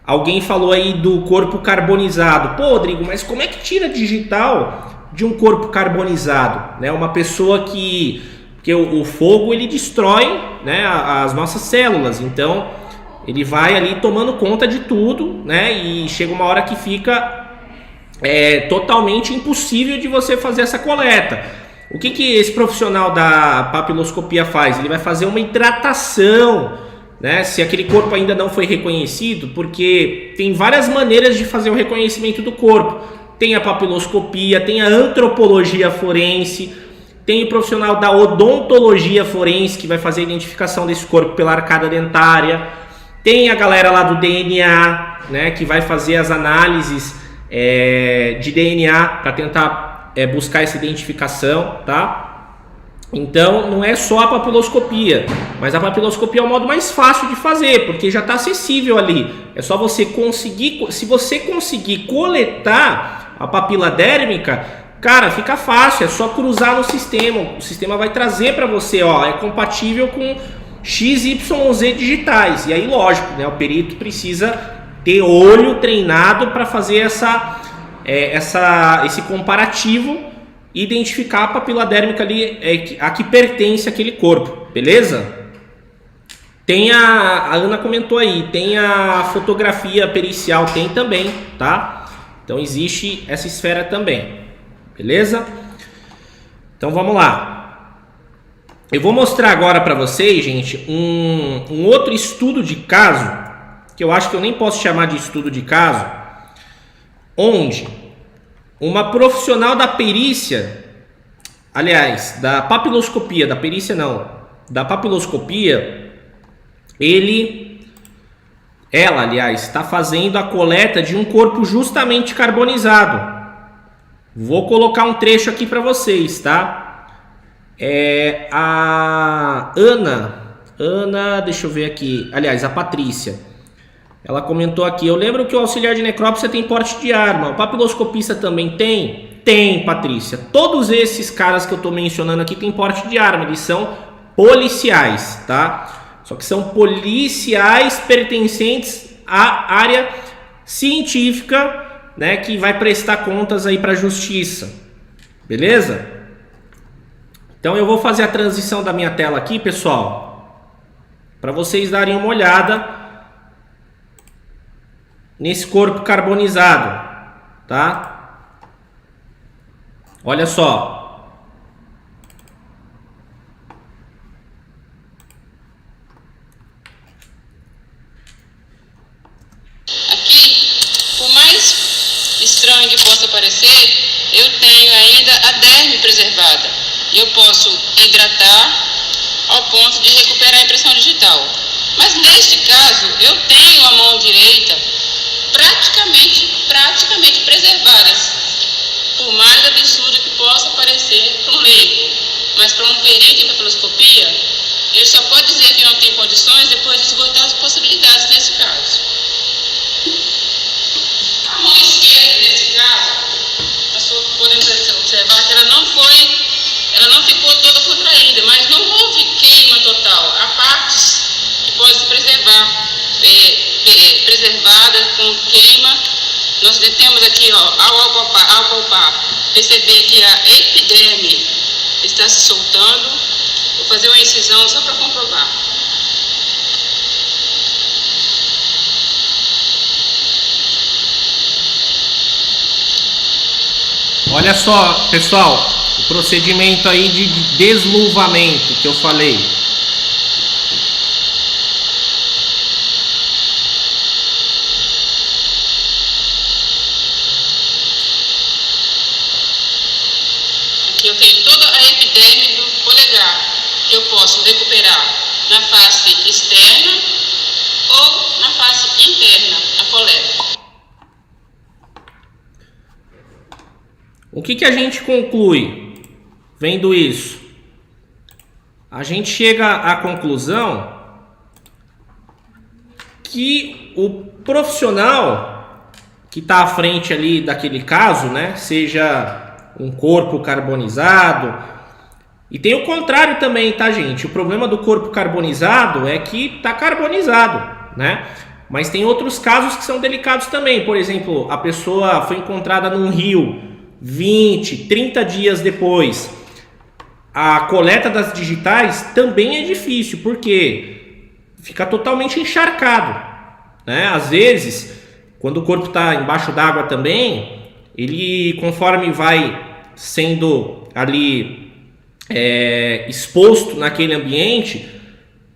Alguém falou aí do corpo carbonizado. Pô, Rodrigo, mas como é que tira digital de um corpo carbonizado? Né? Uma pessoa que o fogo ele destrói, né, as nossas células. Então ele vai ali tomando conta de tudo, né? E chega uma hora que fica totalmente impossível de você fazer essa coleta. O que esse profissional da papiloscopia faz? Ele vai fazer uma hidratação né, se aquele corpo ainda não foi reconhecido, porque tem várias maneiras de fazer o reconhecimento do corpo. Tem a papiloscopia, tem a antropologia forense, tem o profissional da odontologia forense que vai fazer a identificação desse corpo pela arcada dentária. Tem a galera lá do DNA, né, que vai fazer as análises de DNA para tentar buscar essa identificação, tá? Então não é só a papiloscopia, mas a papiloscopia é o modo mais fácil de fazer, porque já está acessível ali. É só você conseguir, se você conseguir coletar a papila dérmica, cara, fica fácil, é só cruzar no sistema. O sistema vai trazer para você, ó, é compatível com XYZ digitais. E aí, lógico, né, o perito precisa ter olho treinado para fazer esse comparativo, identificar a papila dérmica ali a que pertence aquele corpo, beleza? Tem a Ana comentou aí, tem a fotografia pericial, tem também, tá? Então existe essa esfera também, beleza? Então vamos lá. Eu vou mostrar agora para vocês, gente, um outro estudo de caso, que eu acho que eu nem posso chamar de estudo de caso, onde uma profissional da perícia, aliás, da papiloscopia, da perícia não, da papiloscopia, ela, aliás, está fazendo a coleta de um corpo justamente carbonizado. Vou colocar um trecho aqui para vocês, tá? A Ana, deixa eu ver aqui, aliás, a Patrícia. Ela comentou aqui, eu lembro que o auxiliar de necrópsia tem porte de arma, o papiloscopista também tem? Tem, Patrícia. Todos esses caras que eu estou mencionando aqui têm porte de arma, eles são policiais, tá? Só que são policiais pertencentes à área científica, né, que vai prestar contas aí para a justiça, beleza? Então eu vou fazer a transição da minha tela aqui, pessoal, para vocês darem uma olhada nesse corpo carbonizado, tá? Olha só. Aqui, por mais estranho que possa parecer, eu tenho ainda a derme preservada. E eu posso hidratar ao ponto de recuperar a impressão digital. Mas neste caso, eu tenho a mão direita praticamente preservadas, por mais absurdo que possa parecer para um leigo, mas para um perito em papiloscopia, ele só pode dizer que não tem condições depois de esgotar as possibilidades nesse caso. A mão esquerda, nesse caso, nós podemos observar que ela não ficou toda contraída, mas não houve queima total. Há partes que podem se preservar, preservada com queima. Nós temos aqui, ó, ao palpar, perceber que a epiderme está se soltando. Vou fazer uma incisão só para comprovar. Olha só, pessoal, o procedimento aí de desluvamento que eu falei. Eu tenho toda a epiderme do polegar, que eu posso recuperar na face externa ou na face interna, a coleta. O que a gente conclui vendo isso? A gente chega à conclusão que o profissional que está à frente ali daquele caso, né, seja um corpo carbonizado, e tem o contrário também, tá, gente? O problema do corpo carbonizado é que tá carbonizado, né? Mas tem outros casos que são delicados também. Por exemplo, a pessoa foi encontrada num rio 20, 30 dias depois. A coleta das digitais também é difícil, porque fica totalmente encharcado, né? Às vezes, quando o corpo está embaixo d'água também, ele, conforme vai sendo ali exposto naquele ambiente,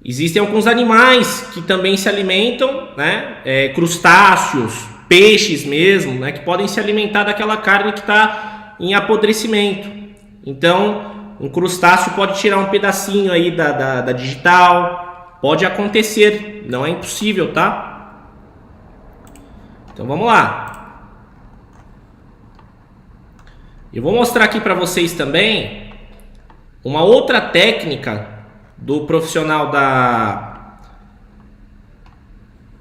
Existem alguns animais que também se alimentam, né? Crustáceos, peixes mesmo, né? Que podem se alimentar daquela carne que está em apodrecimento. Então, um crustáceo pode tirar um pedacinho aí da digital. Pode acontecer, não é impossível, tá? Então vamos lá. Eu vou mostrar aqui para vocês também uma outra técnica do profissional da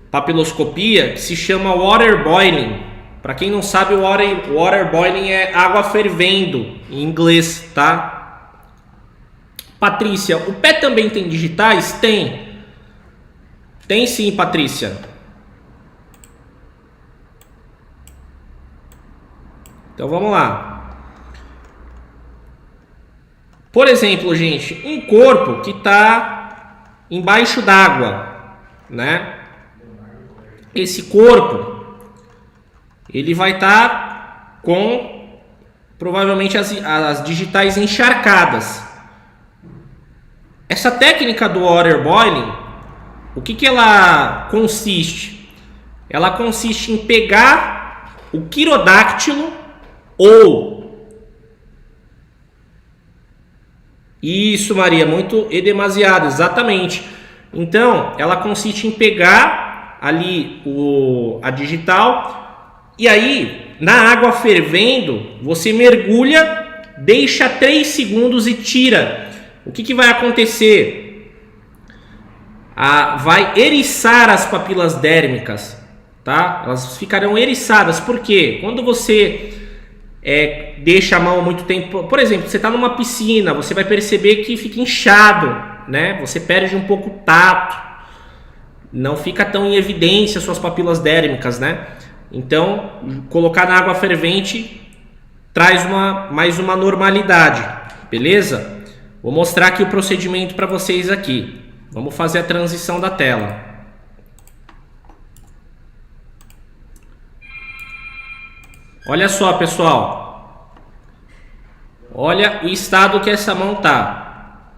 papiloscopia, que se chama water boiling. Para quem não sabe, o water boiling é água fervendo em inglês, tá? Patrícia, o pé também tem digitais? Tem sim, Patrícia. Então vamos lá. Por exemplo, gente, um corpo que está embaixo d'água, né? Esse corpo, ele vai estar com provavelmente as digitais encharcadas. Essa técnica do water boiling, o que ela consiste? Ela consiste em pegar o quirodáctilo ou... Isso, Maria, muito e demasiado, exatamente. Então, ela consiste em pegar ali a digital e aí, na água fervendo, você mergulha, deixa 3 segundos e tira. O que vai acontecer? Vai eriçar as papilas dérmicas, tá? Elas ficarão eriçadas. Por quê? Quando você deixa a mão muito tempo, por exemplo, você está numa piscina, você vai perceber que fica inchado, né? Você perde um pouco o tato, não fica tão em evidência suas papilas dérmicas, né? Então, colocar na água fervente traz mais uma normalidade, beleza? Vou mostrar aqui o procedimento para vocês aqui. Vamos fazer a transição da tela. Olha só, pessoal. Olha o estado que essa mão tá.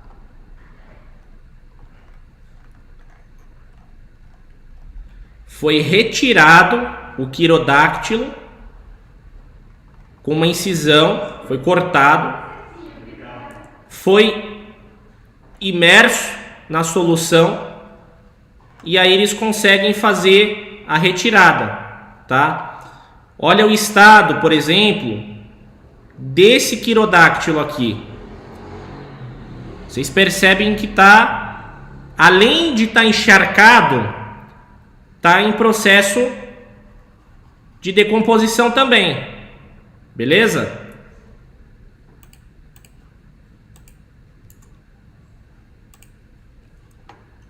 Foi retirado o quirodáctilo com uma incisão, foi cortado, foi imerso na solução e aí eles conseguem fazer a retirada, tá? Olha o estado, por exemplo, desse quirodáctilo aqui. Vocês percebem que tá, além de estar encharcado, tá em processo de decomposição também. Beleza?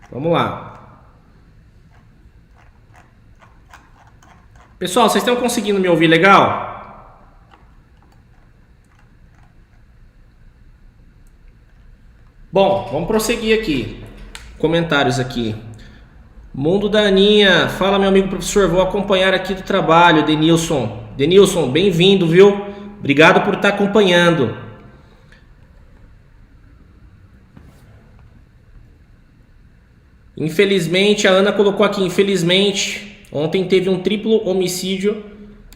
Vamos lá. Pessoal, vocês estão conseguindo me ouvir legal? Bom, vamos prosseguir aqui. Comentários aqui. Mundo da Aninha. Fala, meu amigo professor, vou acompanhar aqui do trabalho. Denilson, bem-vindo, viu? Obrigado por estar acompanhando. Infelizmente, a Ana colocou aqui, infelizmente... Ontem teve um triplo homicídio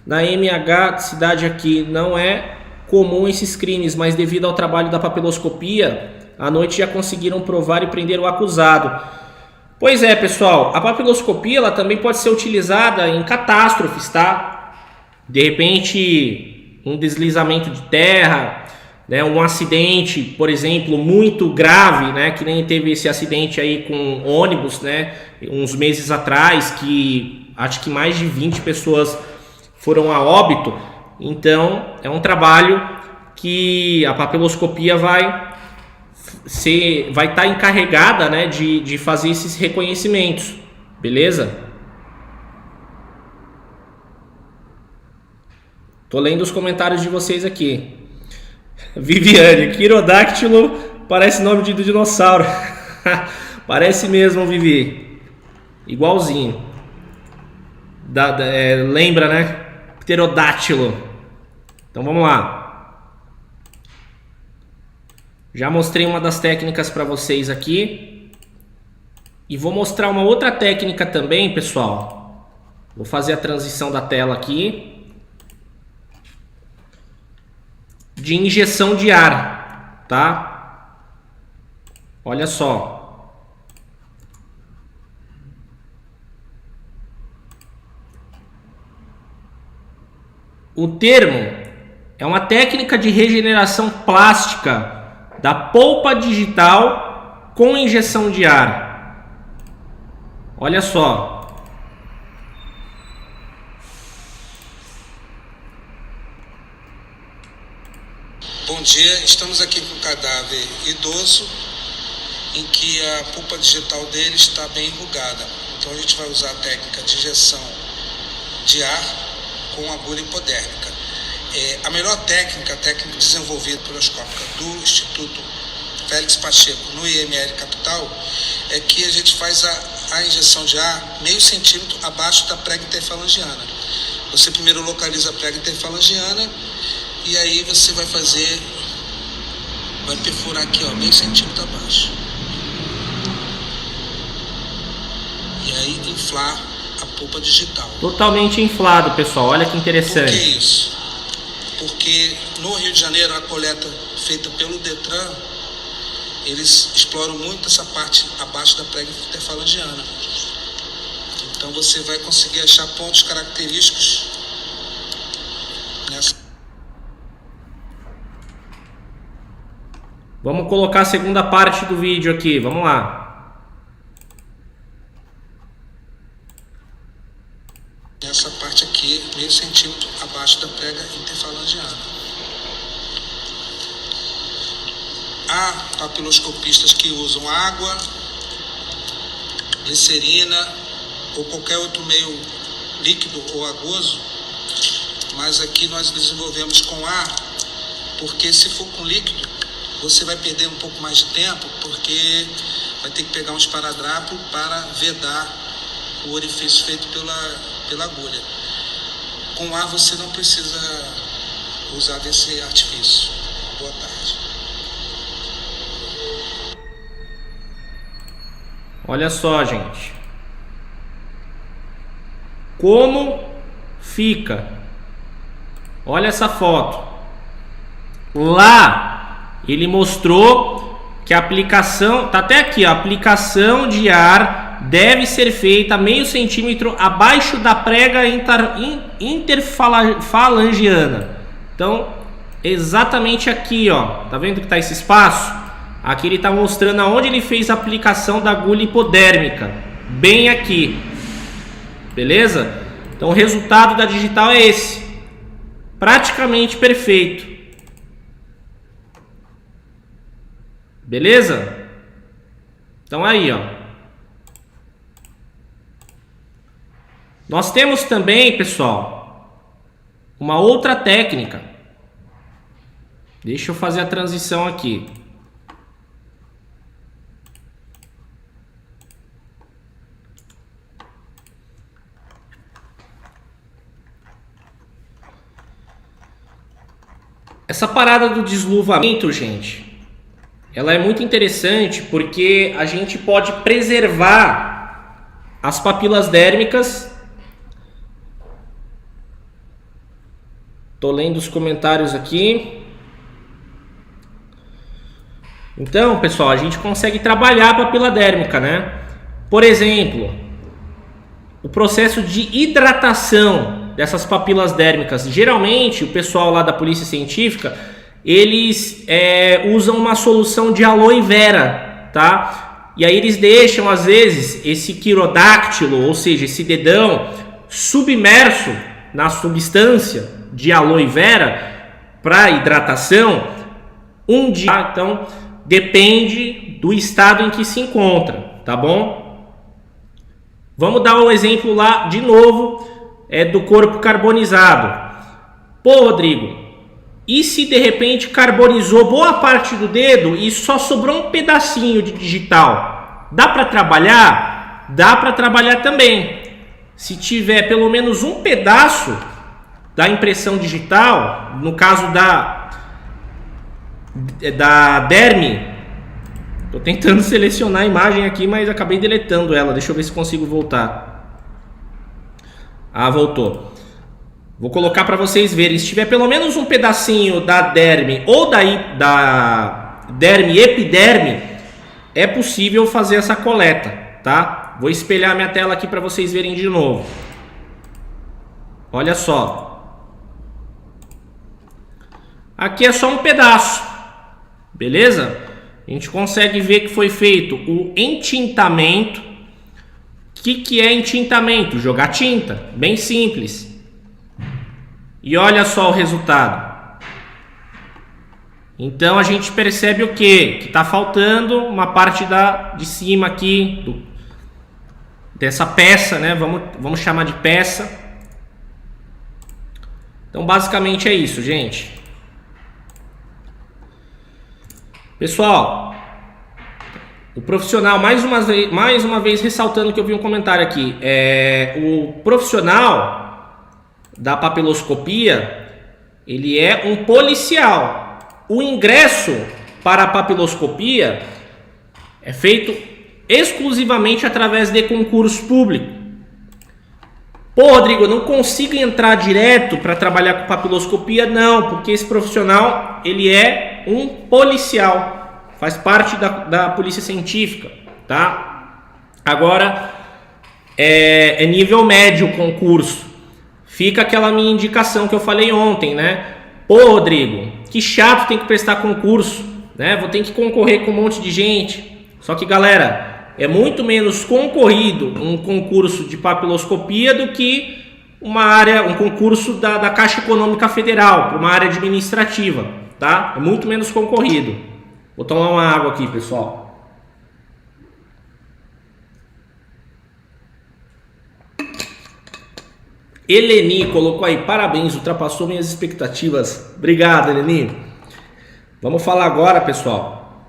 na MH cidade aqui. Não é comum esses crimes, mas devido ao trabalho da papiloscopia, à noite já conseguiram provar e prender o acusado. Pois é, pessoal, a papiloscopia ela também pode ser utilizada em catástrofes, tá? De repente, um deslizamento de terra, né, um acidente, por exemplo, muito grave, né, que nem teve esse acidente aí com ônibus, né, uns meses atrás, que acho que mais de 20 pessoas foram a óbito. Então, é um trabalho que a papiloscopia vai estar encarregada, né, de fazer esses reconhecimentos, beleza? Tô lendo os comentários de vocês aqui. Viviane, quirodáctilo parece nome de dinossauro. Parece mesmo, Vivi. Igualzinho. Lembra, né? Pterodátilo. Então vamos lá. Já mostrei uma das técnicas para vocês aqui. E vou mostrar uma outra técnica também, pessoal. Vou fazer a transição da tela aqui. De injeção de ar, tá? Olha só. O termo é uma técnica de regeneração plástica da polpa digital com injeção de ar. Olha só. Bom dia, estamos aqui com um cadáver idoso em que a polpa digital dele está bem enrugada. Então a gente vai usar a técnica de injeção de ar com agulha hipodérmica. A melhor técnica, a técnica desenvolvida pela endoscópica do Instituto Félix Pacheco no IML Capital, é que a gente faz a injeção de ar meio centímetro abaixo da prega interfalangiana. Você primeiro localiza a prega interfalangiana e aí você vai perfurar aqui, ó, meio centímetro abaixo. E aí inflar a polpa digital. Totalmente inflado, pessoal. Olha que interessante. Por que isso? Porque no Rio de Janeiro, a coleta feita pelo Detran, eles exploram muito essa parte abaixo da prega interfalangiana. Então você vai conseguir achar pontos característicos nessa. Vamos colocar a segunda parte do vídeo aqui. Vamos lá. Nessa parte aqui, meio centímetro abaixo da prega interfalangiana. Há papiloscopistas que usam água, glicerina ou qualquer outro meio líquido ou agoso, mas aqui nós desenvolvemos com ar, porque se for com líquido, você vai perder um pouco mais de tempo, porque vai ter que pegar um esparadrapo para vedar o orifício feito pela agulha. Com ar você não precisa usar desse artifício. Boa tarde. Olha só, gente. Como fica? Olha essa foto. Lá ele mostrou que a aplicação, tá até aqui, a aplicação de ar deve ser feita meio centímetro abaixo da prega interfalangiana. Então, exatamente aqui, ó. Tá vendo que tá esse espaço? Aqui ele está mostrando aonde ele fez a aplicação da agulha hipodérmica. Bem aqui. Beleza? Então o resultado da digital é esse. Praticamente perfeito. Beleza? Então aí, ó. Nós temos também, pessoal, uma outra técnica. Deixa eu fazer a transição aqui. Essa parada do desluvamento, gente, ela é muito interessante porque a gente pode preservar as papilas dérmicas. Tô lendo os comentários aqui. Então, pessoal, a gente consegue trabalhar a papila dérmica, né? Por exemplo, o processo de hidratação dessas papilas dérmicas. Geralmente, o pessoal lá da polícia científica, eles usam uma solução de aloe vera, tá? E aí eles deixam, às vezes, esse quirodáctilo, ou seja, esse dedão, submerso na substância de aloe vera para hidratação um dia. Então, depende do estado em que se encontra, tá bom? Vamos dar um exemplo lá, de novo, do corpo carbonizado. Pô, Rodrigo, e se de repente carbonizou boa parte do dedo e só sobrou um pedacinho de digital? Dá para trabalhar? Dá para trabalhar também. Se tiver pelo menos um pedaço da impressão digital, no caso da derme, Tô tentando selecionar a imagem aqui, mas acabei deletando ela. Deixa eu ver se consigo voltar. Ah, voltou. Vou colocar para vocês verem. Se tiver pelo menos um pedacinho da derme ou da derme e epiderme, é possível fazer essa coleta, tá? Vou espelhar minha tela aqui para vocês verem de novo. Olha só. Aqui é só um pedaço, beleza? A gente consegue ver que foi feito o entintamento. O que é entintamento? Jogar tinta, bem simples. E olha só o resultado. Então a gente percebe o quê? Que está faltando uma parte de cima aqui dessa peça, né? Vamos chamar de peça. Então basicamente é isso, gente. Pessoal, o profissional, mais uma vez ressaltando que eu vi um comentário aqui, o profissional da papiloscopia, ele é um policial. O ingresso para a papiloscopia é feito exclusivamente através de concurso público. Pô, Rodrigo, eu não consigo entrar direto para trabalhar com papiloscopia? Não, porque esse profissional, ele é um policial, faz parte da polícia científica, tá? Agora, é nível médio o concurso. Fica aquela minha indicação que eu falei ontem, né? Pô, Rodrigo, que chato, tem que prestar concurso, né? Vou ter que concorrer com um monte de gente. Só que, galera, é muito menos concorrido um concurso de papiloscopia do que um concurso da Caixa Econômica Federal, para uma área administrativa, tá? É muito menos concorrido. Vou tomar uma água aqui, pessoal. Eleni colocou aí, parabéns, ultrapassou minhas expectativas. Obrigado, Eleni. Vamos falar agora, pessoal,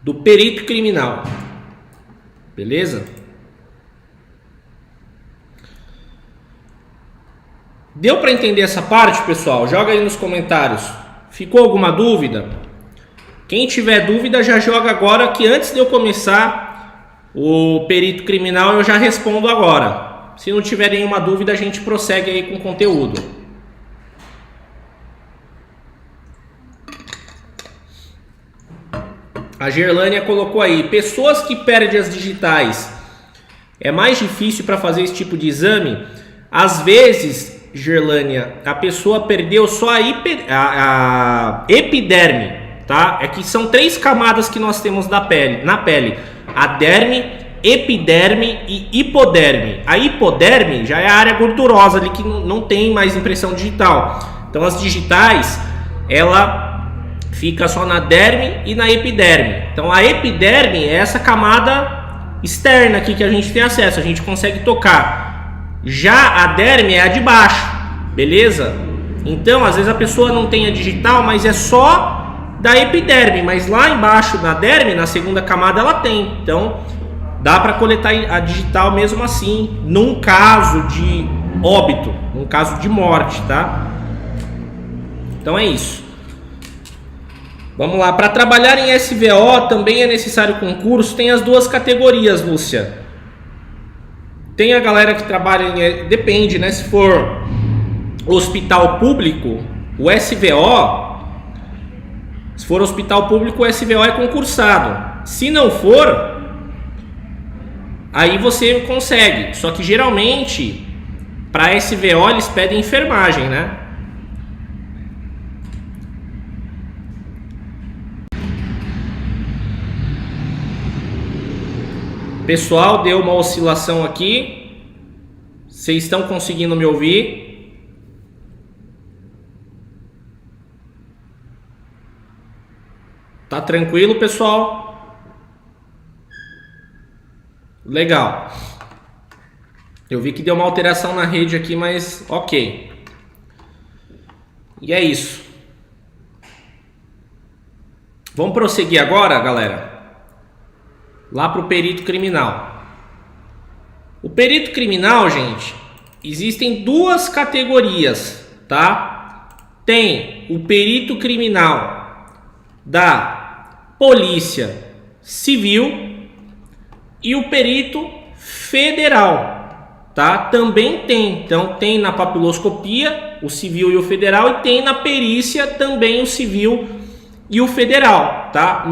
do perito criminal. Beleza? Deu para entender essa parte, pessoal? Joga aí nos comentários. Ficou alguma dúvida? Quem tiver dúvida já joga agora, que antes de eu começar o perito criminal eu já respondo agora. Se não tiver nenhuma dúvida, a gente prossegue aí com o conteúdo. A Gerlânia colocou aí, pessoas que perdem as digitais, é mais difícil para fazer esse tipo de exame? Às vezes, Gerlânia, a pessoa perdeu só a epiderme, tá? É que são 3 camadas que nós temos na pele. A derme, epiderme e hipoderme. A hipoderme já é a área gordurosa ali que não tem mais impressão digital. Então as digitais, ela fica só na derme e na epiderme. Então a epiderme é essa camada externa aqui que a gente tem acesso, a gente consegue tocar. Já a derme é a de baixo, beleza? Então às vezes a pessoa não tem a digital, mas é só da epiderme, mas lá embaixo na derme, na segunda camada, ela tem. Então dá para coletar a digital mesmo assim, num caso de óbito, num caso de morte, tá? Então é isso. Vamos lá, para trabalhar em SVO também é necessário concurso. Tem as 2 categorias, Lúcia. Tem a galera que trabalha em... Depende, né? Se for hospital público, o SVO... Se for hospital público, o SVO é concursado. Se não for... Aí você consegue, só que geralmente para SVO eles pedem enfermagem, né? Pessoal, deu uma oscilação aqui. Vocês estão conseguindo me ouvir? Tá tranquilo, pessoal? Legal. Eu vi que deu uma alteração na rede aqui, mas ok. E é isso. Vamos prosseguir agora, galera, lá para o perito criminal. O perito criminal, gente, existem 2 categorias, tá? Tem o perito criminal da Polícia civil e o perito federal, tá? Também tem, então tem na papiloscopia o civil e o federal, e tem na perícia também o civil e o federal, tá?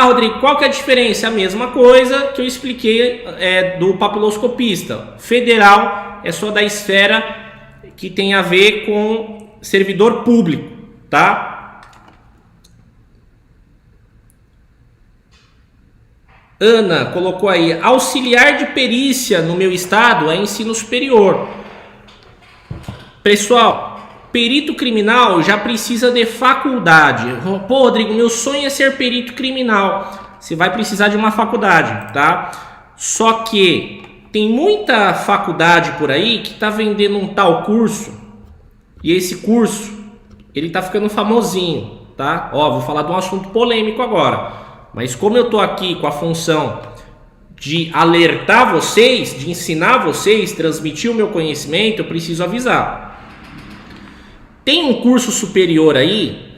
Rodrigo, qual que é a diferença? A mesma coisa que eu expliquei do papiloscopista. Federal é só da esfera que tem a ver com servidor público, tá? Ana colocou aí, auxiliar de perícia no meu estado é ensino superior. Pessoal, perito criminal já precisa de faculdade. Pô, Rodrigo, meu sonho é ser perito criminal. Você vai precisar de uma faculdade, tá? Só que tem muita faculdade por aí que tá vendendo um tal curso, e esse curso, ele tá ficando famosinho, tá? Ó, vou falar de um assunto polêmico agora, mas como eu tô aqui com a função de alertar vocês, de ensinar vocês, transmitir o meu conhecimento, eu preciso avisar. Tem um curso superior aí,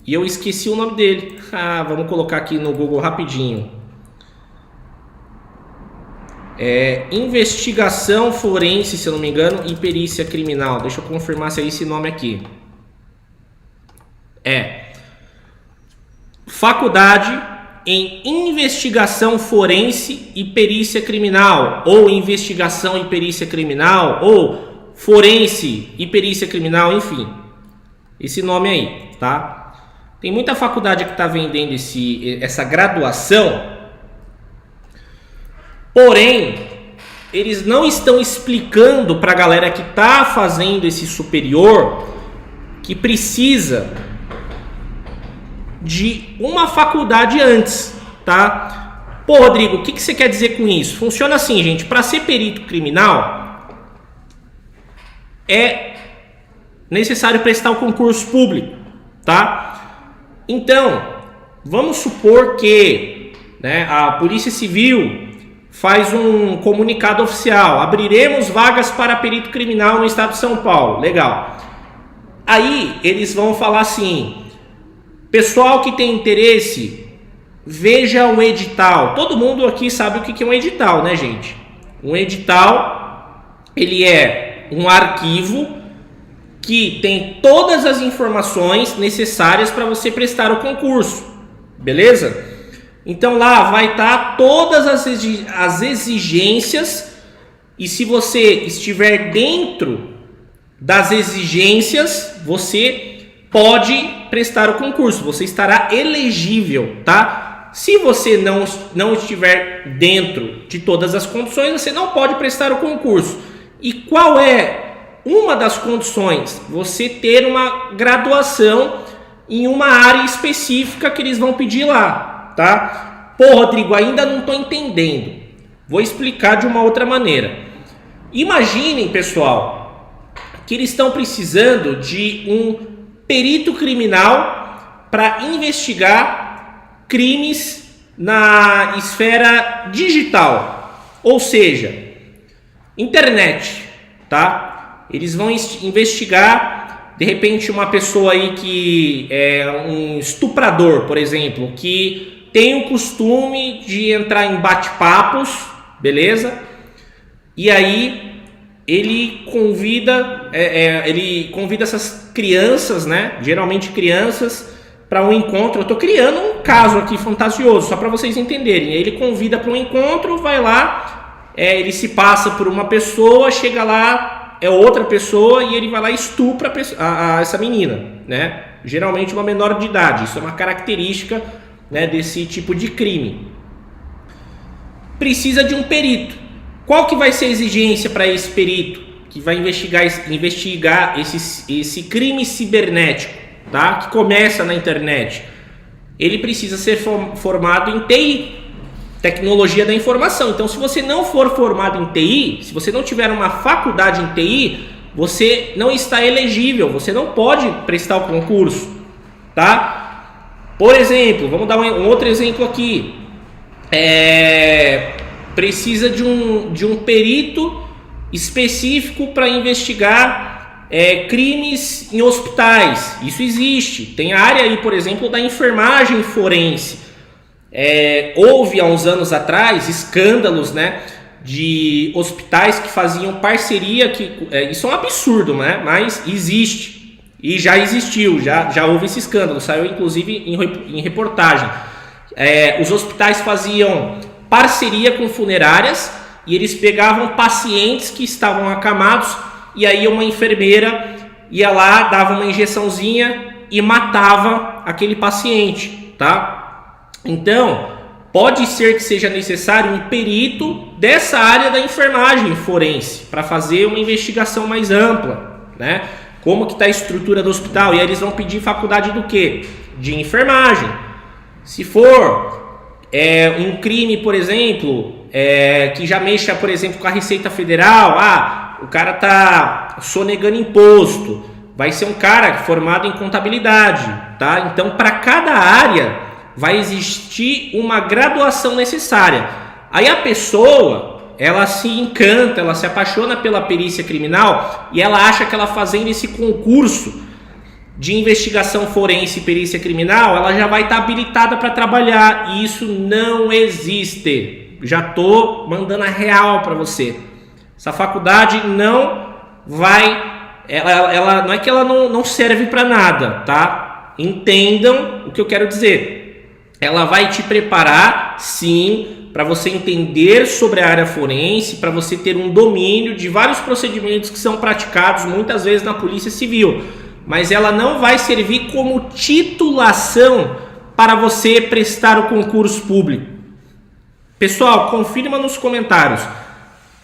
e eu esqueci o nome dele. Vamos colocar aqui no Google rapidinho. Investigação forense, se eu não me engano, e perícia criminal. Deixa eu confirmar se é esse nome aqui. Faculdade em investigação forense e perícia criminal, ou investigação e perícia criminal, ou forense e perícia criminal, enfim. Esse nome aí, tá? Tem muita faculdade que está vendendo essa graduação. Porém, eles não estão explicando para a galera que está fazendo esse superior que precisa de uma faculdade antes, tá? Pô, Rodrigo, o que você quer dizer com isso? Funciona assim, gente. Para ser perito criminal, é necessário prestar o concurso público, tá? Então, vamos supor que, né, a Polícia Civil faz um comunicado oficial: abriremos vagas para perito criminal no estado de São Paulo. Legal. Aí eles vão falar assim: pessoal que tem interesse, veja o edital. Todo mundo aqui sabe o que é um edital, né, gente? Um edital, ele é um arquivo que tem todas as informações necessárias para você prestar o concurso, beleza? Então lá vai estar todas as exigências, e se você estiver dentro das exigências, você pode prestar o concurso, você estará elegível, tá? Se você não estiver dentro de todas as condições, você não pode prestar o concurso. E qual é uma das condições? Você ter uma graduação em uma área específica que eles vão pedir lá. Tá? Pô, Rodrigo, ainda não estou entendendo. Vou explicar de uma outra maneira. Imaginem, pessoal, que eles estão precisando de um perito criminal para investigar crimes na esfera digital, ou seja, internet, tá? Eles vão investigar, de repente, uma pessoa aí que é um estuprador, por exemplo, que tem o costume de entrar em bate-papos, beleza? E aí ele convida essas crianças, né? Geralmente crianças, para um encontro. Eu estou criando um caso aqui fantasioso, só para vocês entenderem. Ele convida para um encontro, vai lá, ele se passa por uma pessoa, chega lá, é outra pessoa, e ele vai lá e estupra essa menina, né? Geralmente uma menor de idade. Isso é uma característica, né, desse tipo de crime. Precisa de um perito. Qual que vai ser a exigência para esse perito que vai investigar esse crime cibernético, tá? Que começa na internet? Ele precisa ser formado em TI, tecnologia da informação. Então, se você não for formado em TI, se você não tiver uma faculdade em TI, você não está elegível, você não pode prestar o concurso, tá? Por exemplo, vamos dar um outro exemplo aqui. Precisa de um perito específico para investigar crimes em hospitais. Isso existe. Tem a área aí, por exemplo, da enfermagem forense. houve há uns anos atrás escândalos, né, de hospitais que faziam parceria, isso é um absurdo, né, mas existe e já existiu, já houve esse escândalo, saiu inclusive em reportagem. Os hospitais faziam parceria com funerárias e eles pegavam pacientes que estavam acamados e aí uma enfermeira ia lá, dava uma injeçãozinha e matava aquele paciente, tá? Então, pode ser que seja necessário um perito dessa área da enfermagem forense para fazer uma investigação mais ampla, né? Como que está a estrutura do hospital, e aí eles vão pedir faculdade do quê? De enfermagem. Se for um crime, por exemplo, que já mexa, por exemplo, com a Receita Federal, o cara tá sonegando imposto, vai ser um cara formado em contabilidade, tá? Então, para cada área vai existir uma graduação necessária. Aí a pessoa, ela se encanta, ela se apaixona pela perícia criminal e ela acha que ela fazendo esse concurso de investigação forense e perícia criminal, ela já vai estar habilitada para trabalhar, e isso não existe. Já tô mandando a real para você. Essa faculdade não vai, ela não é que ela não serve para nada, tá? Entendam o que eu quero dizer. Ela vai te preparar, sim, para você entender sobre a área forense, para você ter um domínio de vários procedimentos que são praticados muitas vezes na Polícia Civil, mas ela não vai servir como titulação para você prestar o concurso público. Pessoal, confirma nos comentários.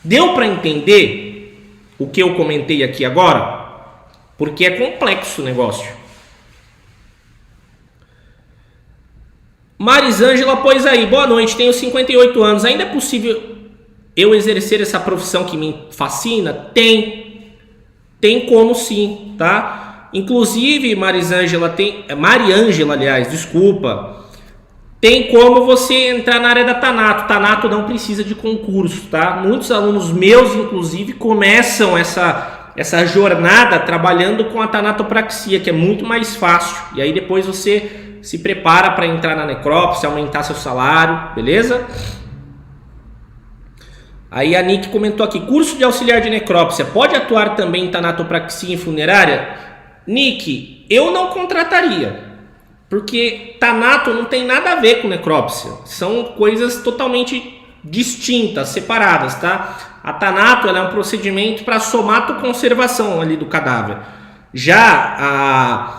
Deu para entender o que eu comentei aqui agora? Porque é complexo o negócio. Marisângela, pois aí, boa noite, tenho 58 anos, ainda é possível eu exercer essa profissão que me fascina? Tem como sim, tá? Inclusive, Mariângela, aliás, desculpa, tem como você entrar na área da Thanato. Thanato não precisa de concurso, tá? Muitos alunos meus, inclusive, começam essa jornada trabalhando com a tanatopraxia, que é muito mais fácil. E aí depois você se prepara para entrar na necrópsia, aumentar seu salário, beleza? Aí a Nick comentou aqui, curso de auxiliar de necrópsia, pode atuar também em tanatopraxia em funerária? Nick, eu não contrataria, porque tanato não tem nada a ver com necrópsia, são coisas totalmente distintas, separadas, tá? A tanato ela é um procedimento para somatoconservação ali do cadáver. Já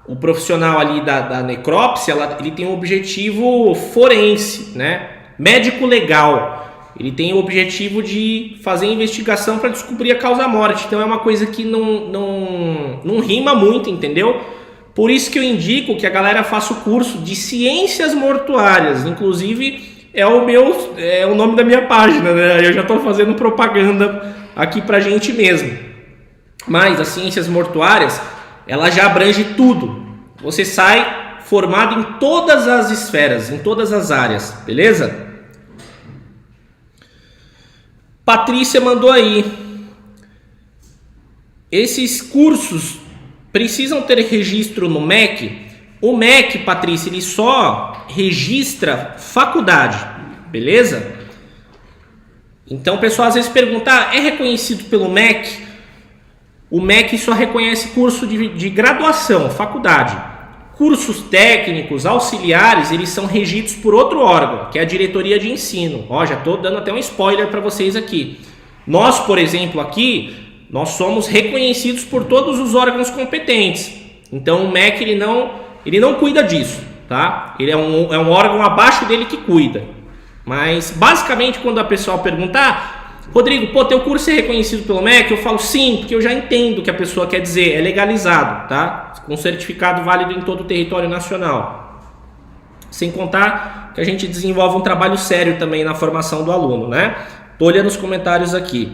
o profissional ali da necrópsia, ele tem um objetivo forense, né? Médico legal. Ele tem o objetivo de fazer investigação para descobrir a causa-morte. Então é uma coisa que não rima muito, entendeu? Por isso que eu indico que a galera faça o curso de ciências mortuárias. Inclusive é o nome da minha página, né? Eu já estou fazendo propaganda aqui pra gente mesmo. Mas as ciências mortuárias, ela já abrange tudo. Você sai formado em todas as esferas, em todas as áreas, beleza? Patrícia mandou aí. Esses cursos precisam ter registro no MEC? O MEC, Patrícia, ele só registra faculdade, beleza? Então o pessoal às vezes pergunta, é reconhecido pelo MEC? O MEC só reconhece curso de graduação, faculdade. Cursos técnicos, auxiliares, eles são regidos por outro órgão, que é a diretoria de ensino. Ó, já estou dando até um spoiler para vocês aqui. Nós, por exemplo, aqui, nós somos reconhecidos por todos os órgãos competentes. Então o MEC ele não cuida disso, tá? Ele é um órgão abaixo dele que cuida. Mas basicamente quando a pessoa perguntar, Rodrigo, teu curso é reconhecido pelo MEC? Eu falo sim, porque eu já entendo o que a pessoa quer dizer, é legalizado, tá? Com certificado válido em todo o território nacional. Sem contar que a gente desenvolve um trabalho sério também na formação do aluno, né? Tô olhando os comentários aqui.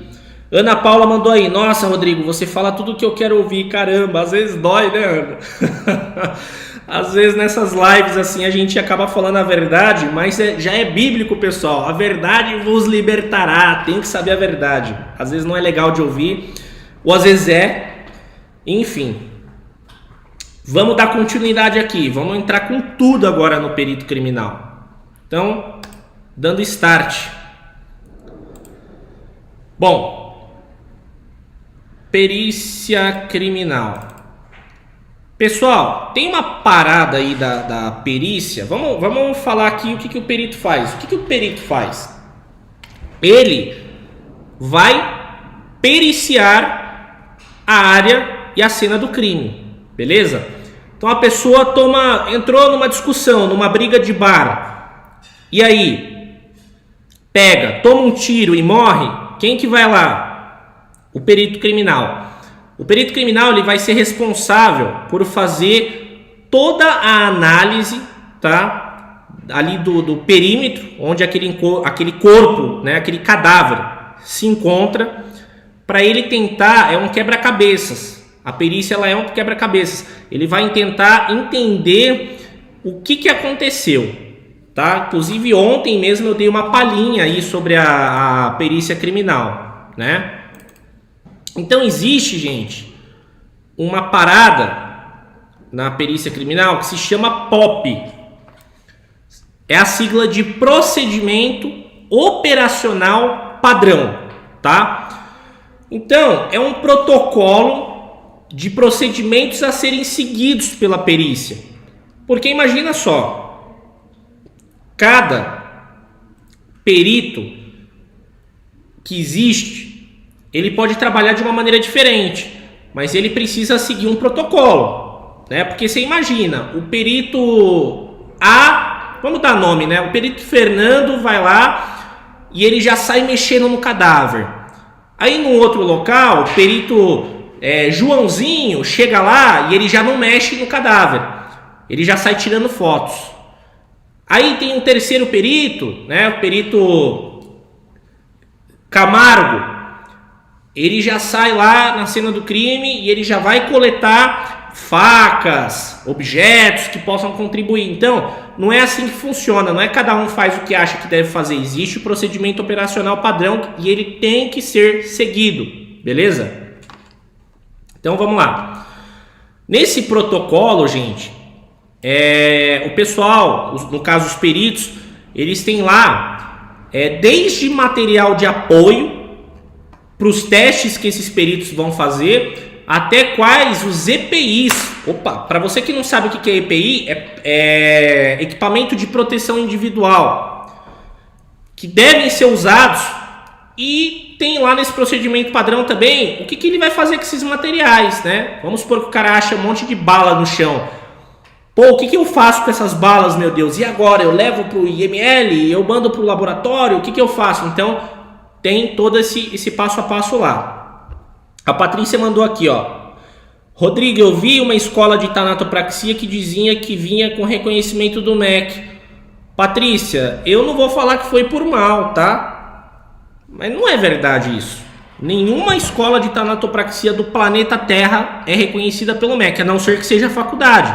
Ana Paula mandou aí, nossa, Rodrigo, você fala tudo o que eu quero ouvir, caramba, às vezes dói, né, Ana? Às vezes nessas lives assim a gente acaba falando a verdade, mas já é bíblico, pessoal. A verdade vos libertará, tem que saber a verdade. Às vezes não é legal de ouvir, ou às vezes é. Enfim, vamos dar continuidade aqui, vamos entrar com tudo agora no perito criminal. Então, dando start. Bom, perícia criminal. Pessoal, tem uma parada aí da perícia. Vamos falar aqui o que o perito faz. O que o perito faz? Ele vai periciar a área e a cena do crime, beleza? Então a pessoa entrou numa discussão, numa briga de bar, e aí toma um tiro e morre. Quem que vai lá? O perito criminal. O perito criminal ele vai ser responsável por fazer toda a análise, tá? Ali do perímetro onde aquele corpo, né, aquele cadáver se encontra, para ele tentar, é um quebra-cabeças. A perícia ela é um quebra-cabeças. Ele vai tentar entender o que aconteceu, tá? Inclusive ontem mesmo eu dei uma palhinha aí sobre a perícia criminal, né? Então existe, gente, uma parada na perícia criminal que se chama POP. É a sigla de Procedimento Operacional Padrão, tá? Então, é um protocolo de procedimentos a serem seguidos pela perícia. Porque imagina só, cada perito que existe, ele pode trabalhar de uma maneira diferente, mas ele precisa seguir um protocolo, né? Porque você imagina, o perito A, vamos dar nome, né? O perito Fernando vai lá e ele já sai mexendo no cadáver. Aí no outro local, o perito Joãozinho chega lá e ele já não mexe no cadáver, ele já sai tirando fotos. Aí tem um terceiro perito, né? O perito Camargo. Ele já sai lá na cena do crime e ele já vai coletar facas, objetos que possam contribuir. Então, não é assim que funciona, não é cada um faz o que acha que deve fazer. Existe o procedimento operacional padrão e ele tem que ser seguido, beleza? Então, vamos lá. Nesse protocolo, gente, o pessoal, no caso os peritos, eles têm lá desde material de apoio para os testes que esses peritos vão fazer, até quais os EPIs. Opa, para você que não sabe o que é EPI, é equipamento de proteção individual, que devem ser usados, e tem lá nesse procedimento padrão também o que ele vai fazer com esses materiais, né? Vamos supor que o cara acha um monte de bala no chão. Pô, o que eu faço com essas balas, meu Deus? E agora? Eu levo para o IML? Eu mando para o laboratório? O que eu faço? Então, tem todo esse passo a passo lá. A Patrícia mandou aqui, ó. Rodrigo, eu vi uma escola de tanatopraxia que dizia que vinha com reconhecimento do MEC. Patrícia, eu não vou falar que foi por mal, tá? Mas não é verdade isso. Nenhuma escola de tanatopraxia do planeta Terra é reconhecida pelo MEC, a não ser que seja faculdade.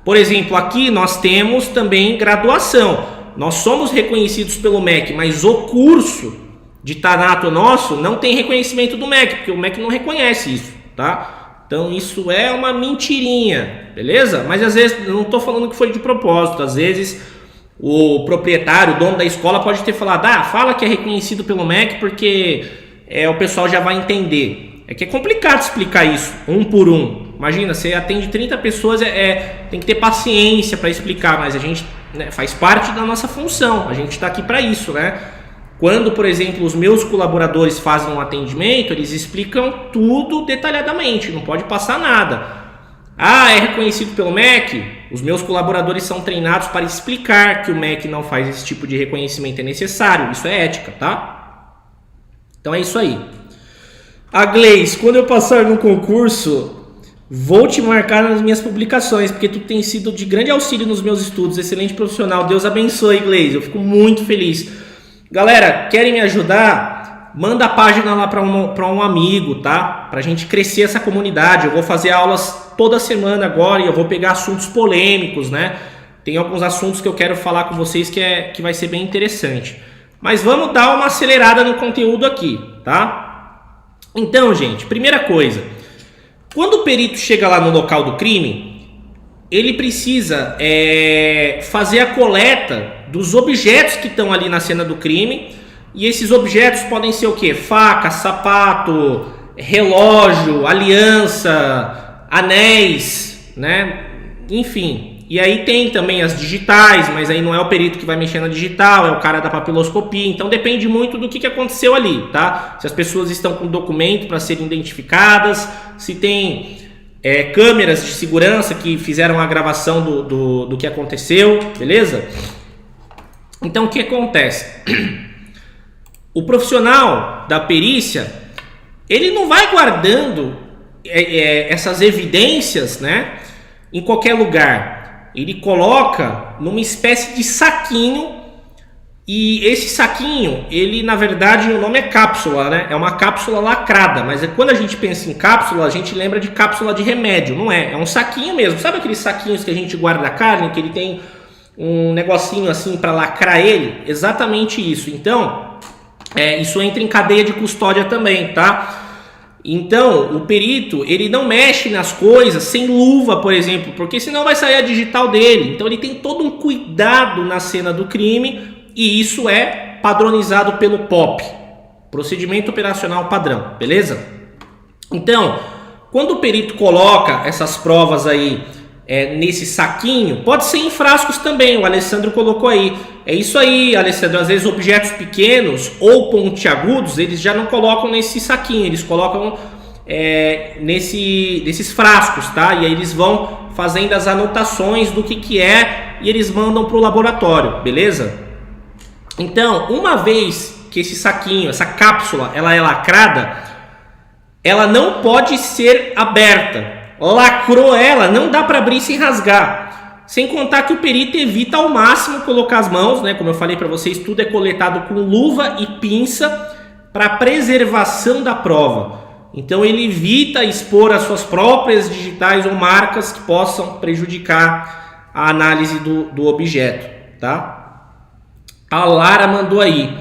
Por exemplo, aqui nós temos também graduação. Nós somos reconhecidos pelo MEC, mas o curso de Tanato nosso não tem reconhecimento do MEC, porque o MEC não reconhece isso, tá? Então isso é uma mentirinha, beleza? Mas às vezes, eu não estou falando que foi de propósito, às vezes o proprietário, o dono da escola pode ter falado, fala que é reconhecido pelo MEC porque o pessoal já vai entender. É que é complicado explicar isso, um por um. Imagina, você atende 30 pessoas, tem que ter paciência para explicar, mas a gente, né, faz parte da nossa função, a gente está aqui para isso, né? Quando, por exemplo, os meus colaboradores fazem um atendimento, eles explicam tudo detalhadamente, não pode passar nada. É reconhecido pelo MEC? Os meus colaboradores são treinados para explicar que o MEC não faz esse tipo de reconhecimento, é necessário, isso é ética, tá? Então é isso aí. A Gleice, quando eu passar no concurso, vou te marcar nas minhas publicações, porque tu tem sido de grande auxílio nos meus estudos, excelente profissional, Deus abençoe, Gleice, eu fico muito feliz. Galera, querem me ajudar? Manda a página lá para um amigo, tá? Pra gente crescer essa comunidade. Eu vou fazer aulas toda semana agora e eu vou pegar assuntos polêmicos, né? Tem alguns assuntos que eu quero falar com vocês que vai ser bem interessante. Mas vamos dar uma acelerada no conteúdo aqui, tá? Então, gente, primeira coisa. Quando o perito chega lá no local do crime, ele precisa fazer a coleta dos objetos que estão ali na cena do crime. E esses objetos podem ser o quê? Faca, sapato, relógio, aliança, anéis, né? Enfim. E aí tem também as digitais, mas aí não é o perito que vai mexer na digital, é o cara da papiloscopia. Então depende muito do que aconteceu ali, tá? Se as pessoas estão com documento para serem identificadas, se tem câmeras de segurança que fizeram a gravação do que aconteceu, beleza? Então o que acontece? O profissional da perícia, ele não vai guardando essas evidências, né, em qualquer lugar. Ele coloca numa espécie de saquinho, e esse saquinho, ele na verdade o nome é cápsula, né? É uma cápsula lacrada, mas quando a gente pensa em cápsula, a gente lembra de cápsula de remédio, não é? É um saquinho mesmo. Sabe aqueles saquinhos que a gente guarda a carne, que ele tem um negocinho assim para lacrar ele? Exatamente isso. Então, isso entra em cadeia de custódia também, tá? Então, o perito, ele não mexe nas coisas sem luva, por exemplo, porque senão vai sair a digital dele. Então, ele tem todo um cuidado na cena do crime, e isso é padronizado pelo POP, Procedimento Operacional Padrão, beleza? Então, quando o perito coloca essas provas aí nesse saquinho, pode ser em frascos também, o Alessandro colocou aí. É isso aí, Alessandro, às vezes objetos pequenos ou pontiagudos, eles já não colocam nesse saquinho, eles colocam nesses frascos, tá? E aí eles vão fazendo as anotações do que é, e eles mandam para o laboratório, beleza? Então, uma vez que esse saquinho, essa cápsula, ela é lacrada, ela não pode ser aberta. Lacrou ela, não dá para abrir sem rasgar. Sem contar que o perito evita ao máximo colocar as mãos, né? Como eu falei para vocês, tudo é coletado com luva e pinça para preservação da prova. Então ele evita expor as suas próprias digitais ou marcas que possam prejudicar a análise do objeto, tá? A Lara mandou aí: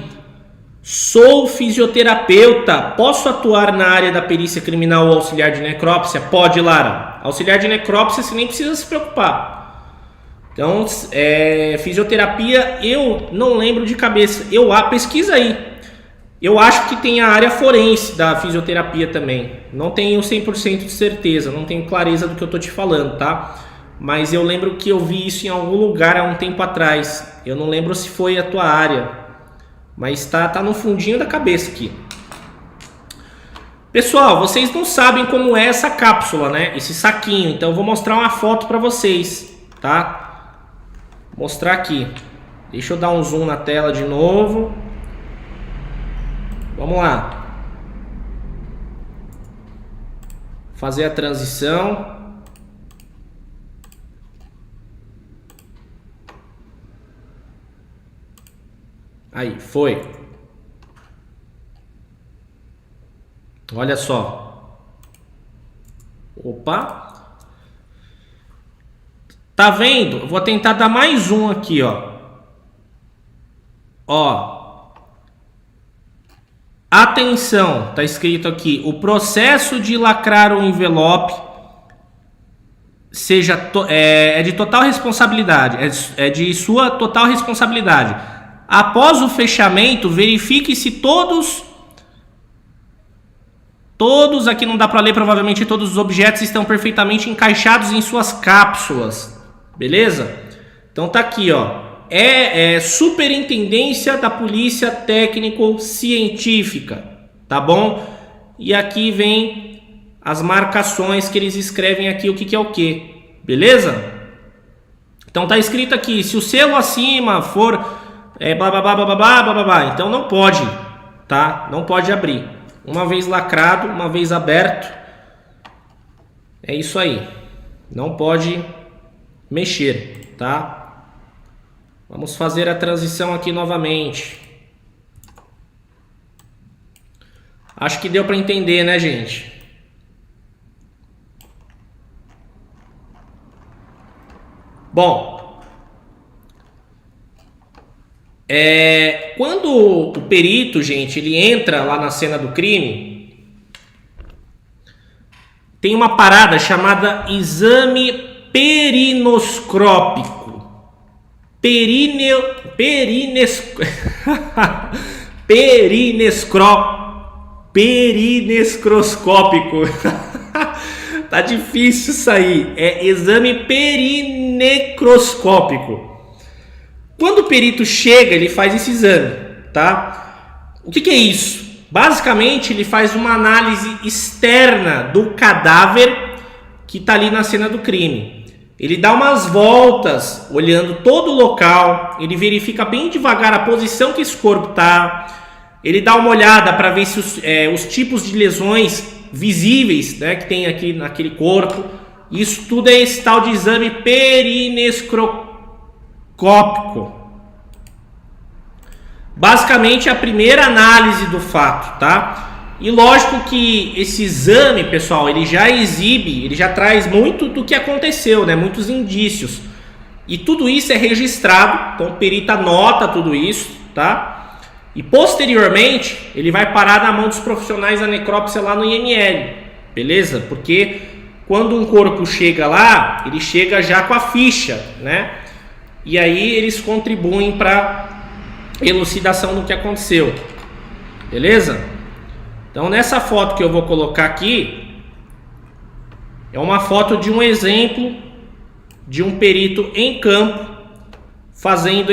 sou fisioterapeuta, posso atuar na área da perícia criminal ou auxiliar de necrópsia? Pode, Lara. Auxiliar de necrópsia você nem precisa se preocupar. Então, fisioterapia eu não lembro de cabeça. Pesquisa aí. Eu acho que tem a área forense da fisioterapia também. Não tenho 100% de certeza, não tenho clareza do que eu tô te falando, tá? Mas eu lembro que eu vi isso em algum lugar há um tempo atrás. Eu não lembro se foi a tua área, mas tá no fundinho da cabeça aqui. Pessoal, vocês não sabem como é essa cápsula, né? Esse saquinho. Então eu vou mostrar uma foto para vocês, tá? Vou mostrar aqui. Deixa eu dar um zoom na tela de novo. Vamos lá. Fazer a transição. Aí, foi. Olha só. Opa. Tá vendo? Eu vou tentar dar mais um aqui, ó. Ó. Atenção, tá escrito aqui: o processo de lacrar o envelope é de total responsabilidade, é de sua total responsabilidade. Após o fechamento, verifique se todos aqui não dá para ler, provavelmente todos os objetos estão perfeitamente encaixados em suas cápsulas, beleza? Então tá aqui, ó. Superintendência da Polícia Técnico-Científica, tá bom? E aqui vem as marcações que eles escrevem aqui, o que é o que, beleza? Então tá escrito aqui: se o selo acima for blá blá blá blá blá blá blá blá, então não pode, tá? Não pode abrir. Uma vez lacrado, uma vez aberto, é isso aí. Não pode mexer, tá? Vamos fazer a transição aqui novamente. Acho que deu para entender, né, gente? Bom, quando o perito, gente, ele entra lá na cena do crime, tem uma parada chamada exame perinoscópico. Perinescroscópico. Tá difícil isso aí. É exame perinecroscópico. Quando o perito chega, ele faz esse exame, tá? O que é isso? Basicamente, ele faz uma análise externa do cadáver que tá ali na cena do crime. Ele dá umas voltas, olhando todo o local, ele verifica bem devagar a posição que esse corpo tá, ele dá uma olhada para ver se os tipos de lesões visíveis, né, que tem aqui naquele corpo. Isso tudo é esse tal de exame perinescroscópico. Basicamente, é a primeira análise do fato, tá? E lógico que esse exame, pessoal, ele já exibe, ele já traz muito do que aconteceu, né? Muitos indícios. E tudo isso é registrado, então o perito anota tudo isso, tá? E posteriormente, ele vai parar na mão dos profissionais da necrópsia lá no IML, beleza? Porque quando um corpo chega lá, ele chega já com a ficha, né? E aí eles contribuem para elucidação do que aconteceu, beleza? Então nessa foto que eu vou colocar aqui, é uma foto de um exemplo de um perito em campo fazendo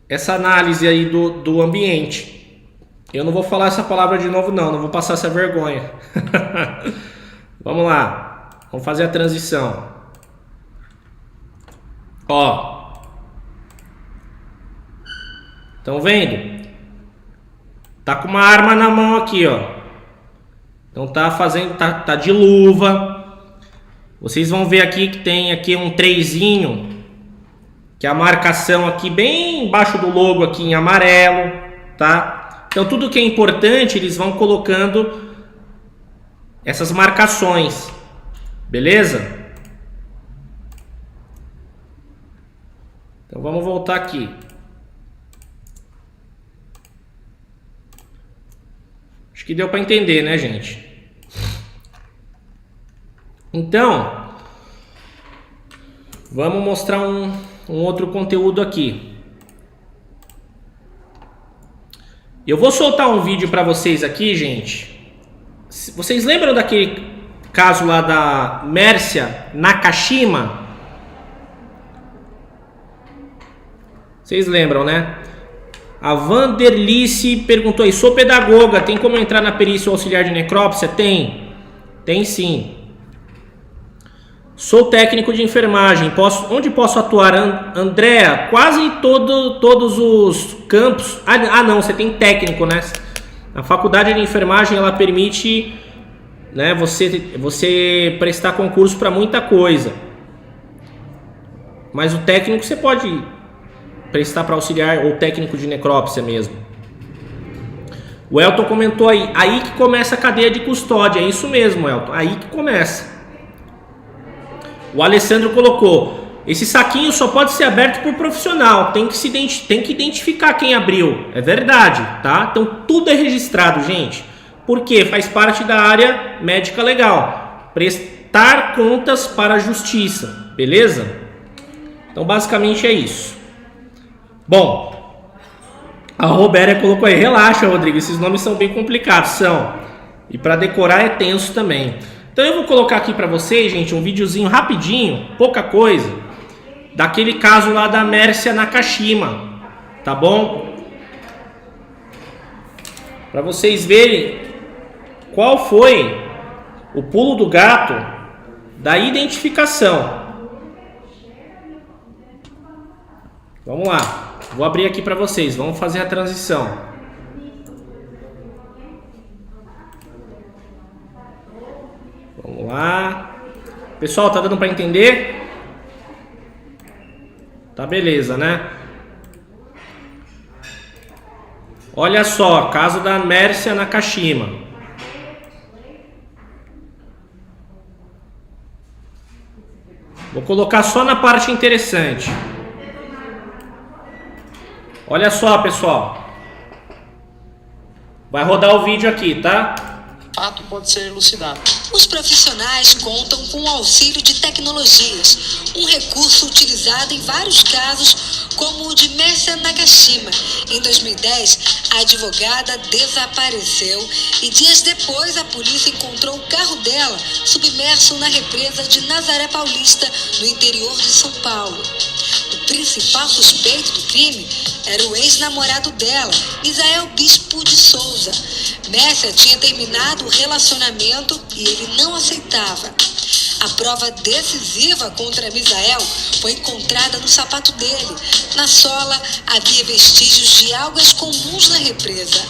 essa análise aí do ambiente. Eu não vou falar essa palavra de novo não vou passar essa vergonha. Vamos lá, vamos fazer a transição. Ó, estão vendo? Tá com uma arma na mão aqui, ó. Então tá de luva. Vocês vão ver aqui que tem aqui um 3zinho, que é a marcação aqui bem embaixo do logo aqui em amarelo, tá? Então tudo que é importante, eles vão colocando essas marcações. Beleza? Então vamos voltar aqui. Acho que deu para entender, né, gente? Então, vamos mostrar um outro conteúdo aqui. Eu vou soltar um vídeo para vocês aqui, gente. Vocês lembram daquele caso lá da Mércia Nakashima? Vocês lembram, né? A Vanderlice perguntou aí, sou pedagoga, tem como entrar na perícia auxiliar de necrópsia? Tem sim. Sou técnico de enfermagem, onde posso atuar? Andréa, quase todos os campos. Ah não, você tem técnico, né? A faculdade de enfermagem, ela permite, né, você prestar concurso para muita coisa. Mas o técnico você pode prestar para auxiliar ou técnico de necrópsia mesmo. O Elton comentou aí que começa a cadeia de custódia. É isso mesmo, Elton, aí que começa. O Alessandro colocou, esse saquinho só pode ser aberto por profissional, tem que identificar quem abriu. É verdade, tá? Então tudo é registrado, gente. Por quê? Faz parte da área médica legal. Prestar contas para a justiça, beleza? Então basicamente é isso. Bom, a Robéria colocou aí, relaxa, Rodrigo, esses nomes são bem complicados, são. E para decorar é tenso também. Então eu vou colocar aqui para vocês, gente, um videozinho rapidinho, pouca coisa, daquele caso lá da Mércia Nakashima, tá bom? Para vocês verem qual foi o pulo do gato da identificação. Vamos lá. Vou abrir aqui para vocês, vamos fazer a transição. Vamos lá. Pessoal, tá dando para entender? Tá beleza, né? Olha só, caso da Mércia Nakashima. Vou colocar só na parte interessante. Olha só, pessoal. Vai rodar o vídeo aqui, tá? fato pode ser elucidado. Os profissionais contam com o auxílio de tecnologias, um recurso utilizado em vários casos, como o de Mércia Nagashima. Em 2010, a advogada desapareceu e dias depois a polícia encontrou o carro dela submerso na represa de Nazaré Paulista, no interior de São Paulo. O principal suspeito do crime era o ex-namorado dela, Misael Bispo de Souza. Mércia tinha terminado o relacionamento e ele não aceitava. A prova decisiva contra Misael foi encontrada no sapato dele. Na sola havia vestígios de algas comuns na represa.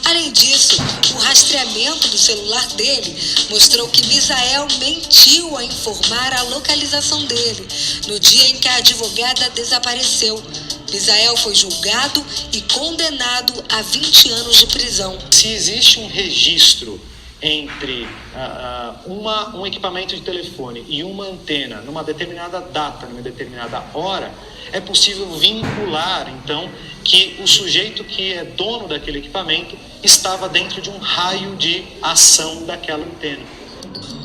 Além disso, o rastreamento do celular dele mostrou que Misael mentiu ao informar a localização dele no dia em que a advogada desapareceu. Misael foi julgado e condenado a 20 anos de prisão. Se existe um registro entre um equipamento de telefone e uma antena numa determinada data, numa determinada hora, é possível vincular, então, que o sujeito que é dono daquele equipamento estava dentro de um raio de ação daquela antena.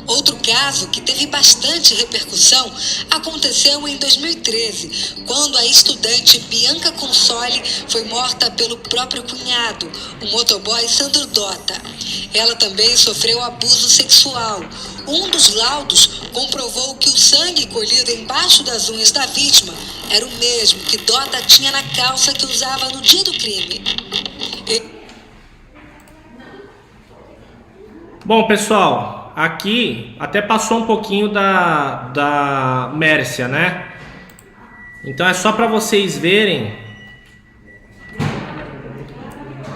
Outro caso que teve bastante repercussão aconteceu em 2013, quando a estudante Bianca Consoli foi morta pelo próprio cunhado, o motoboy Sandro Dota. Ela também sofreu abuso sexual. Um dos laudos comprovou que o sangue colhido embaixo das unhas da vítima era o mesmo que Dota tinha na calça que usava no dia do crime. Bom, pessoal, aqui até passou um pouquinho da Mércia, né? Então é só para vocês verem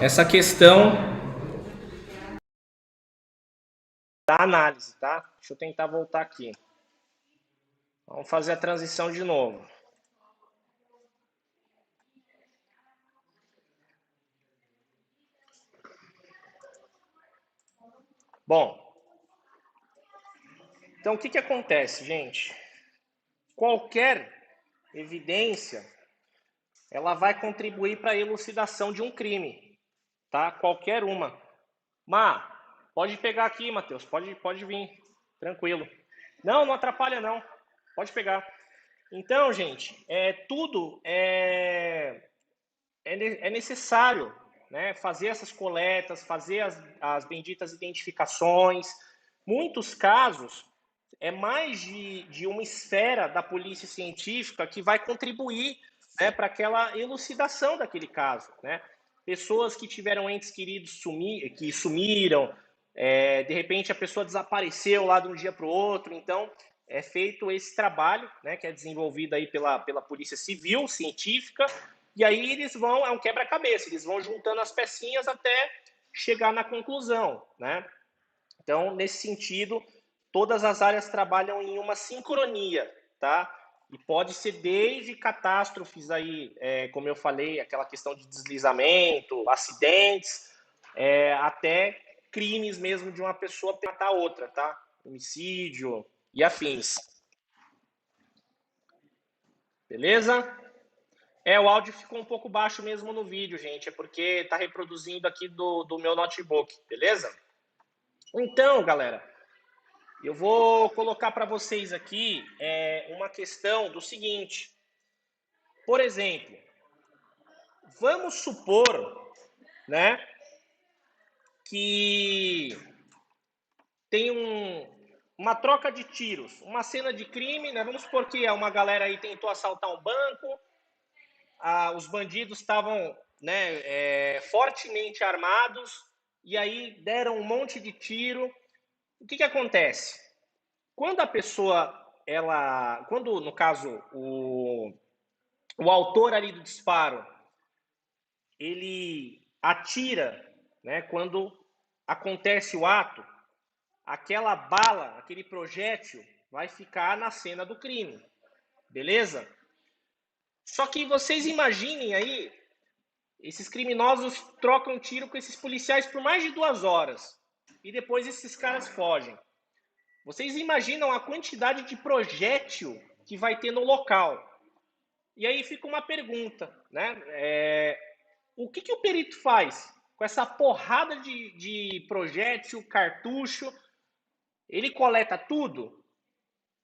essa questão da análise, tá? Deixa eu tentar voltar aqui. Vamos fazer a transição de novo. Bom, então o que acontece, gente? Qualquer evidência, ela vai contribuir para a elucidação de um crime, tá? Qualquer uma. Mas pode pegar aqui, Matheus, pode vir, tranquilo. Não atrapalha não, pode pegar. Então, gente, tudo é necessário, né, fazer essas coletas, fazer as benditas identificações. Muitos casos, é mais de uma esfera da polícia científica que vai contribuir, né, para aquela elucidação daquele caso, né? Pessoas que tiveram entes queridos que sumiram, de repente a pessoa desapareceu lá de um dia para o outro. Então é feito esse trabalho, né, que é desenvolvido aí pela Polícia Civil, científica, e aí eles vão, é um quebra-cabeça, eles vão juntando as pecinhas até chegar na conclusão, né? Então, nesse sentido, todas as áreas trabalham em uma sincronia, tá? E pode ser desde catástrofes aí, como eu falei, aquela questão de deslizamento, acidentes, até crimes mesmo de uma pessoa matar a outra, tá? Homicídio e afins. Beleza? O áudio ficou um pouco baixo mesmo no vídeo, gente. É porque tá reproduzindo aqui do meu notebook, beleza? Então, galera, eu vou colocar para vocês aqui uma questão do seguinte. Por exemplo, vamos supor, né, que tem uma troca de tiros, uma cena de crime, né? Vamos supor que uma galera aí tentou assaltar um banco, os bandidos estavam, né, fortemente armados, e aí deram um monte de tiro. O que acontece? Quando a pessoa, quando no caso o autor ali do disparo, ele atira, né, quando acontece o ato, aquela bala, aquele projétil vai ficar na cena do crime, beleza? Só que vocês imaginem aí, esses criminosos trocam tiro com esses policiais por mais de 2 horas e depois esses caras fogem. Vocês imaginam a quantidade de projétil que vai ter no local? E aí fica uma pergunta, né? O que o perito faz com essa porrada de projétil, cartucho, ele coleta tudo?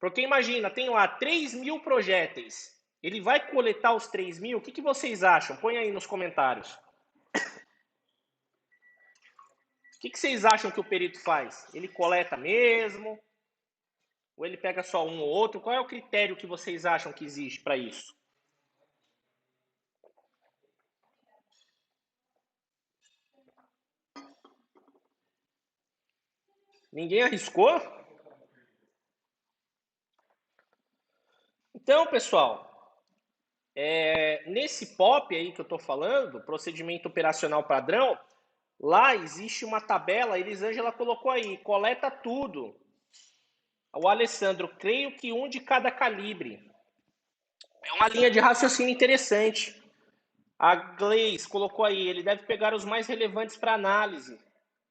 Porque imagina, tem lá 3.000 projéteis. Ele vai coletar os 3.000? O que vocês acham? Põe aí nos comentários. O que vocês acham que o perito faz? Ele coleta mesmo? Ou ele pega só um ou outro? Qual é o critério que vocês acham que existe para isso? Ninguém arriscou? Então, pessoal, nesse POP aí que eu estou falando, procedimento operacional padrão, lá existe uma tabela, a Elisângela colocou aí, coleta tudo. O Alessandro, creio que um de cada calibre. É uma linha de raciocínio interessante. A Gleice colocou aí, ele deve pegar os mais relevantes para análise.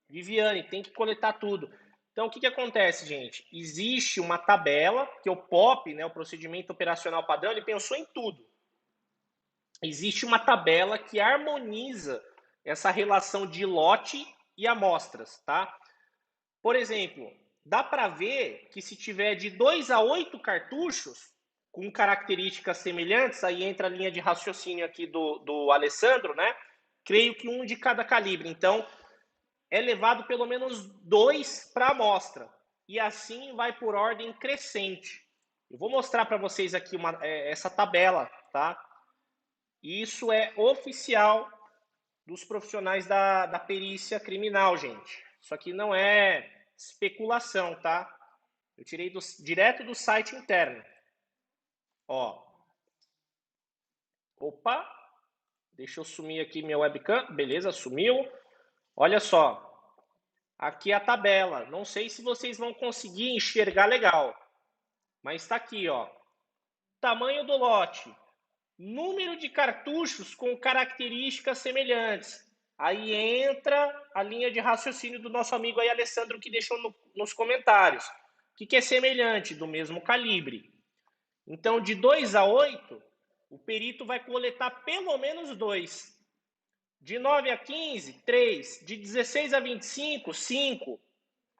Viviane, tem que coletar tudo. Então, o que acontece, gente? Existe uma tabela, que o POP, né, o procedimento operacional padrão, ele pensou em tudo. Existe uma tabela que harmoniza essa relação de lote e amostras, tá? Por exemplo, dá para ver que se tiver de 2 a 8 cartuchos, com características semelhantes, aí entra a linha de raciocínio aqui do Alessandro, né? Creio que um de cada calibre. Então, é levado pelo menos 2 para a amostra. E assim vai por ordem crescente. Eu vou mostrar para vocês aqui essa tabela, tá? Isso é oficial dos profissionais da perícia criminal, gente. Isso aqui não é especulação, tá? Eu tirei direto do site interno. Ó. Opa. Deixa eu sumir aqui minha webcam. Beleza, sumiu. Olha só. Aqui é a tabela. Não sei se vocês vão conseguir enxergar legal. Mas está aqui, ó. Tamanho do lote. Número de cartuchos com características semelhantes. Aí entra a linha de raciocínio do nosso amigo aí, Alessandro, que deixou nos comentários. O que é semelhante? Do mesmo calibre. Então, de 2 a 8, o perito vai coletar pelo menos 2. De 9 a 15, 3. De 16 a 25, 5.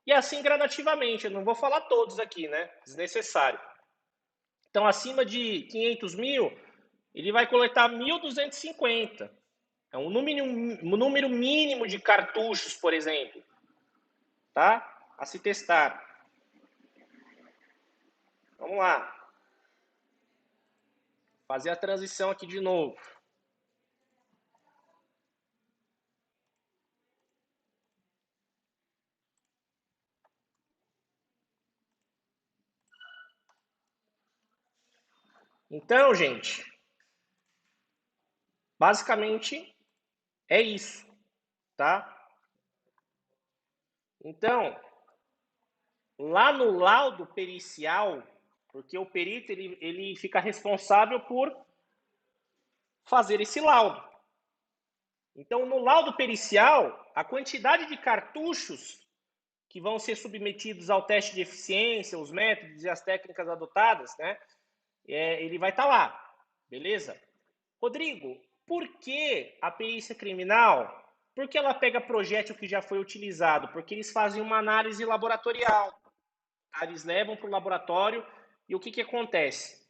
E assim gradativamente. Eu não vou falar todos aqui, né? Desnecessário. Então, acima de 500 mil, ele vai coletar 1.250. É um número mínimo de cartuchos, por exemplo. Tá? A se testar. Vamos lá. Fazer a transição aqui de novo. Então, gente, basicamente é isso, tá? Então, lá no laudo pericial, porque o perito ele fica responsável por fazer esse laudo. Então, no laudo pericial, a quantidade de cartuchos que vão ser submetidos ao teste de eficiência, os métodos e as técnicas adotadas, né? Ele vai estar lá, beleza? Rodrigo, por que a perícia criminal? Por que ela pega projétil que já foi utilizado? Porque eles fazem uma análise laboratorial. Eles levam para o laboratório e o que acontece?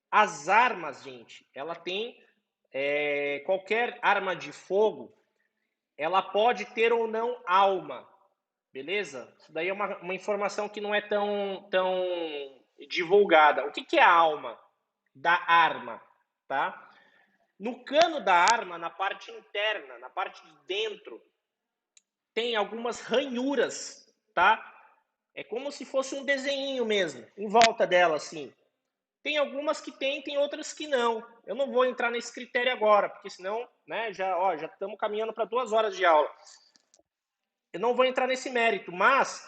As armas, gente, ela tem... qualquer arma de fogo, ela pode ter ou não alma, beleza? Isso daí é uma informação que não é tão divulgada. O que é a alma da arma, tá? No cano da arma, na parte interna, na parte de dentro, tem algumas ranhuras, tá? É como se fosse um desenho mesmo, em volta dela, assim. Tem algumas que tem outras que não. Eu não vou entrar nesse critério agora, porque senão, né, já estamos caminhando para 2 horas de aula. Eu não vou entrar nesse mérito, mas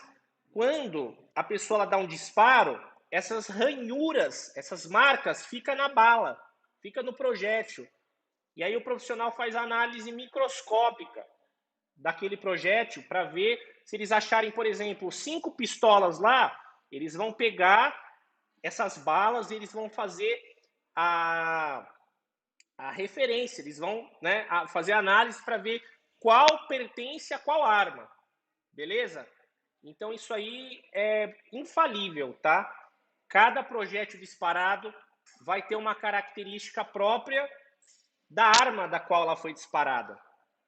quando a pessoa ela dá um disparo, essas ranhuras, essas marcas, ficam na bala, fica no projétil. E aí o profissional faz a análise microscópica daquele projétil para ver se eles acharem, por exemplo, 5 pistolas lá, eles vão pegar essas balas e eles vão fazer a referência, eles vão, né, fazer a análise para ver qual pertence a qual arma, beleza? Então isso aí é infalível, tá? Cada projétil disparado vai ter uma característica própria da arma da qual ela foi disparada,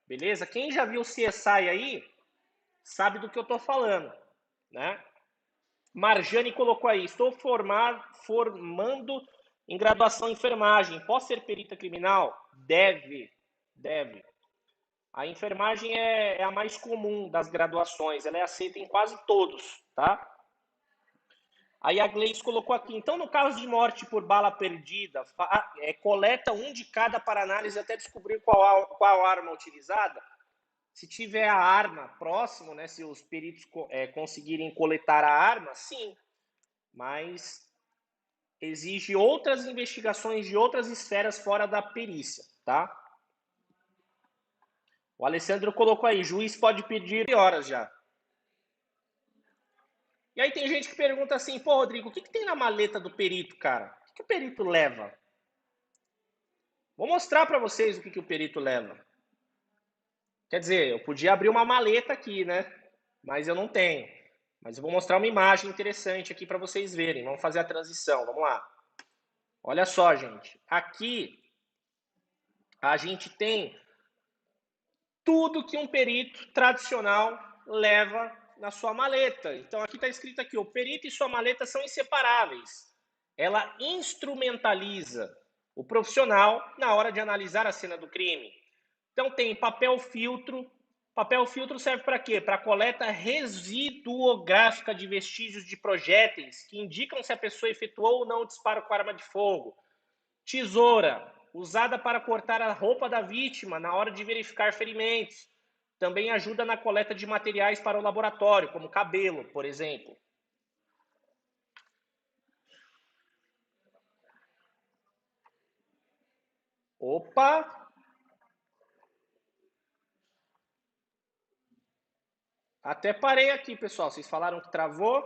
beleza? Quem já viu o CSI aí sabe do que eu tô falando, né? Marjane colocou aí, estou formando em graduação em enfermagem, posso ser perita criminal? Deve. A enfermagem é a mais comum das graduações, ela é aceita em quase todos, tá? Aí a Gleice colocou aqui, então no caso de morte por bala perdida, coleta um de cada para análise até descobrir qual arma utilizada? Se tiver a arma próximo, né, se os peritos conseguirem coletar a arma, sim, mas exige outras investigações de outras esferas fora da perícia, tá? O Alessandro colocou aí, juiz pode pedir horas já. E aí tem gente que pergunta assim, pô, Rodrigo, o que tem na maleta do perito, cara? O que o perito leva? Vou mostrar para vocês o que o perito leva. Quer dizer, eu podia abrir uma maleta aqui, né? Mas eu não tenho. Mas eu vou mostrar uma imagem interessante aqui para vocês verem. Vamos fazer a transição, vamos lá. Olha só, gente. Aqui a gente tem tudo que um perito tradicional leva na sua maleta. Então aqui está escrito aqui, o perito e sua maleta são inseparáveis. Ela instrumentaliza o profissional na hora de analisar a cena do crime. Então tem papel filtro. Papel filtro serve para quê? Para coleta residuográfica de vestígios de projéteis que indicam se a pessoa efetuou ou não o disparo com arma de fogo. Tesoura, usada para cortar a roupa da vítima na hora de verificar ferimentos. Também ajuda na coleta de materiais para o laboratório, como cabelo, por exemplo. Opa! Até parei aqui, pessoal. Vocês falaram que travou?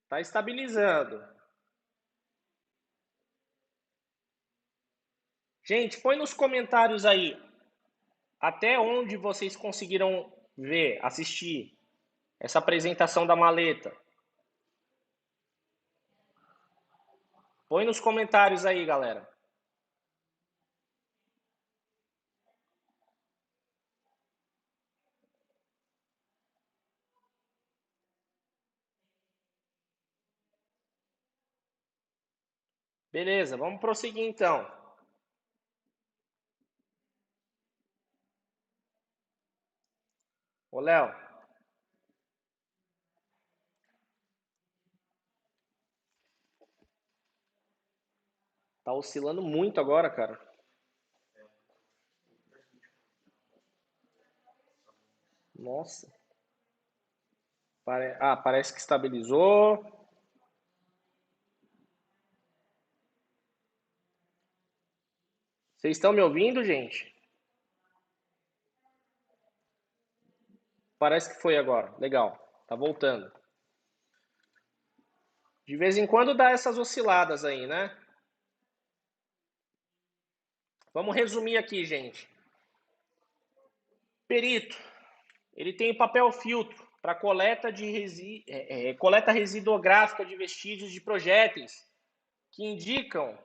Tá estabilizando. Gente, põe nos comentários aí até onde vocês conseguiram ver, assistir essa apresentação da maleta. Põe nos comentários aí, galera. Beleza, vamos prosseguir então. Ô, Léo. Tá oscilando muito agora, cara. Nossa. Parece que estabilizou. Vocês estão me ouvindo, gente? Parece que foi agora. Legal. Tá voltando. De vez em quando dá essas osciladas aí, né? Vamos resumir aqui, gente. Perito, ele tem papel filtro para coleta residuográfica de vestígios de projéteis que indicam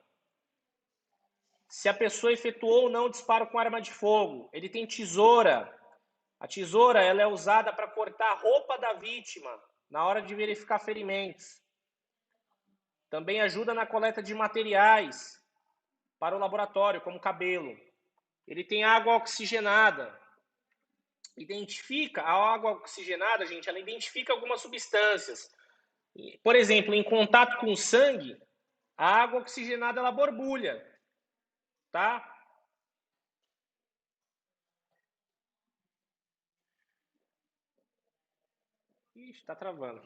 se a pessoa efetuou ou não disparo com arma de fogo. Ele tem tesoura. A tesoura ela é usada para cortar a roupa da vítima na hora de verificar ferimentos. Também ajuda na coleta de materiais para o laboratório, como cabelo. Ele tem água oxigenada. A água oxigenada, gente, ela identifica algumas substâncias. Por exemplo, em contato com o sangue, a água oxigenada ela borbulha, tá? Ixi, tá travando.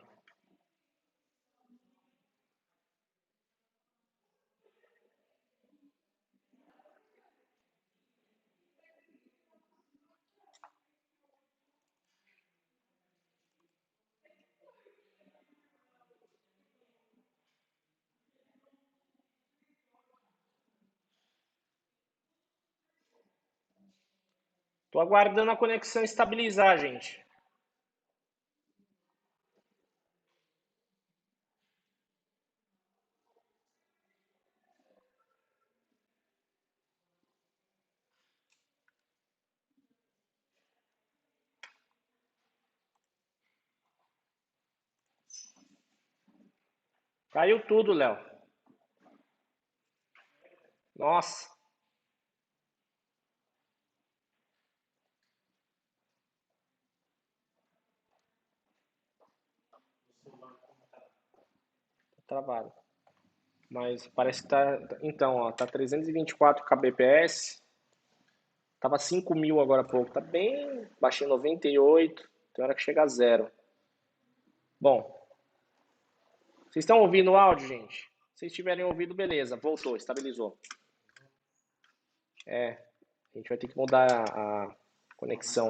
Tô aguardando a conexão estabilizar, gente. Caiu tudo, Léo. Nossa. Tá travado. Mas parece que tá... Então, ó, tá 324 kbps. Tava 5.000 agora há pouco. Tá bem... Baixei 98. Tem hora que chega a 0. Bom. Vocês estão ouvindo o áudio, gente? Se vocês tiverem ouvido, beleza. Voltou, estabilizou. A gente vai ter que mudar a conexão.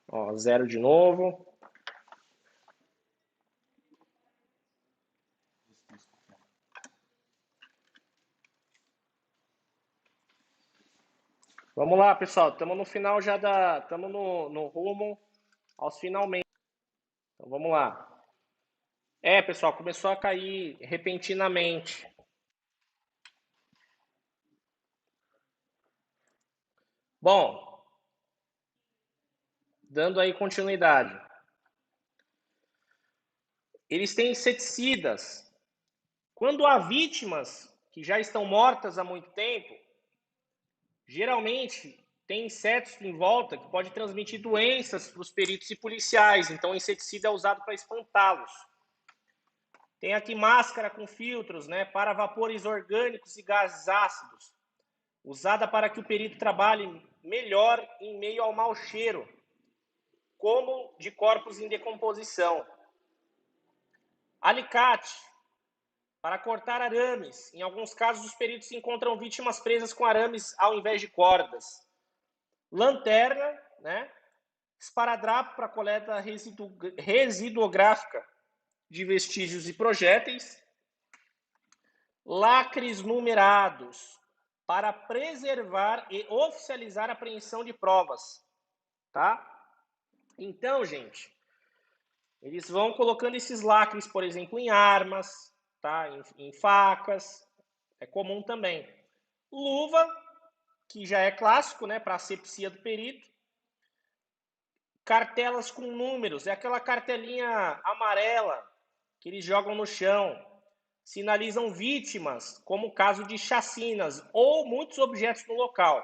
Ó, 0 de novo. Vamos lá, pessoal. Estamos no final já da... Estamos no rumo aos finalmente. Então, vamos lá. Pessoal, começou a cair repentinamente. Bom, dando aí continuidade. Eles têm inseticidas. Quando há vítimas que já estão mortas há muito tempo, geralmente tem insetos em volta que pode transmitir doenças para os peritos e policiais. Então, o inseticida é usado para espantá-los. Tem aqui máscara com filtros, né, para vapores orgânicos e gases ácidos, usada para que o perito trabalhe melhor em meio ao mau cheiro, como de corpos em decomposição. Alicate, para cortar arames. Em alguns casos, os peritos encontram vítimas presas com arames ao invés de cordas. Lanterna, né? Esparadrapo para coleta residuográfica de vestígios e projéteis. Lacres numerados, para preservar e oficializar a apreensão de provas, tá? Então, gente, eles vão colocando esses lacres, por exemplo, em armas, tá? Em facas, é comum também. Luva, que já é clássico, né, para asepsia do perito. Cartelas com números, é aquela cartelinha amarela que eles jogam no chão. Sinalizam vítimas, como o caso de chacinas ou muitos objetos no local.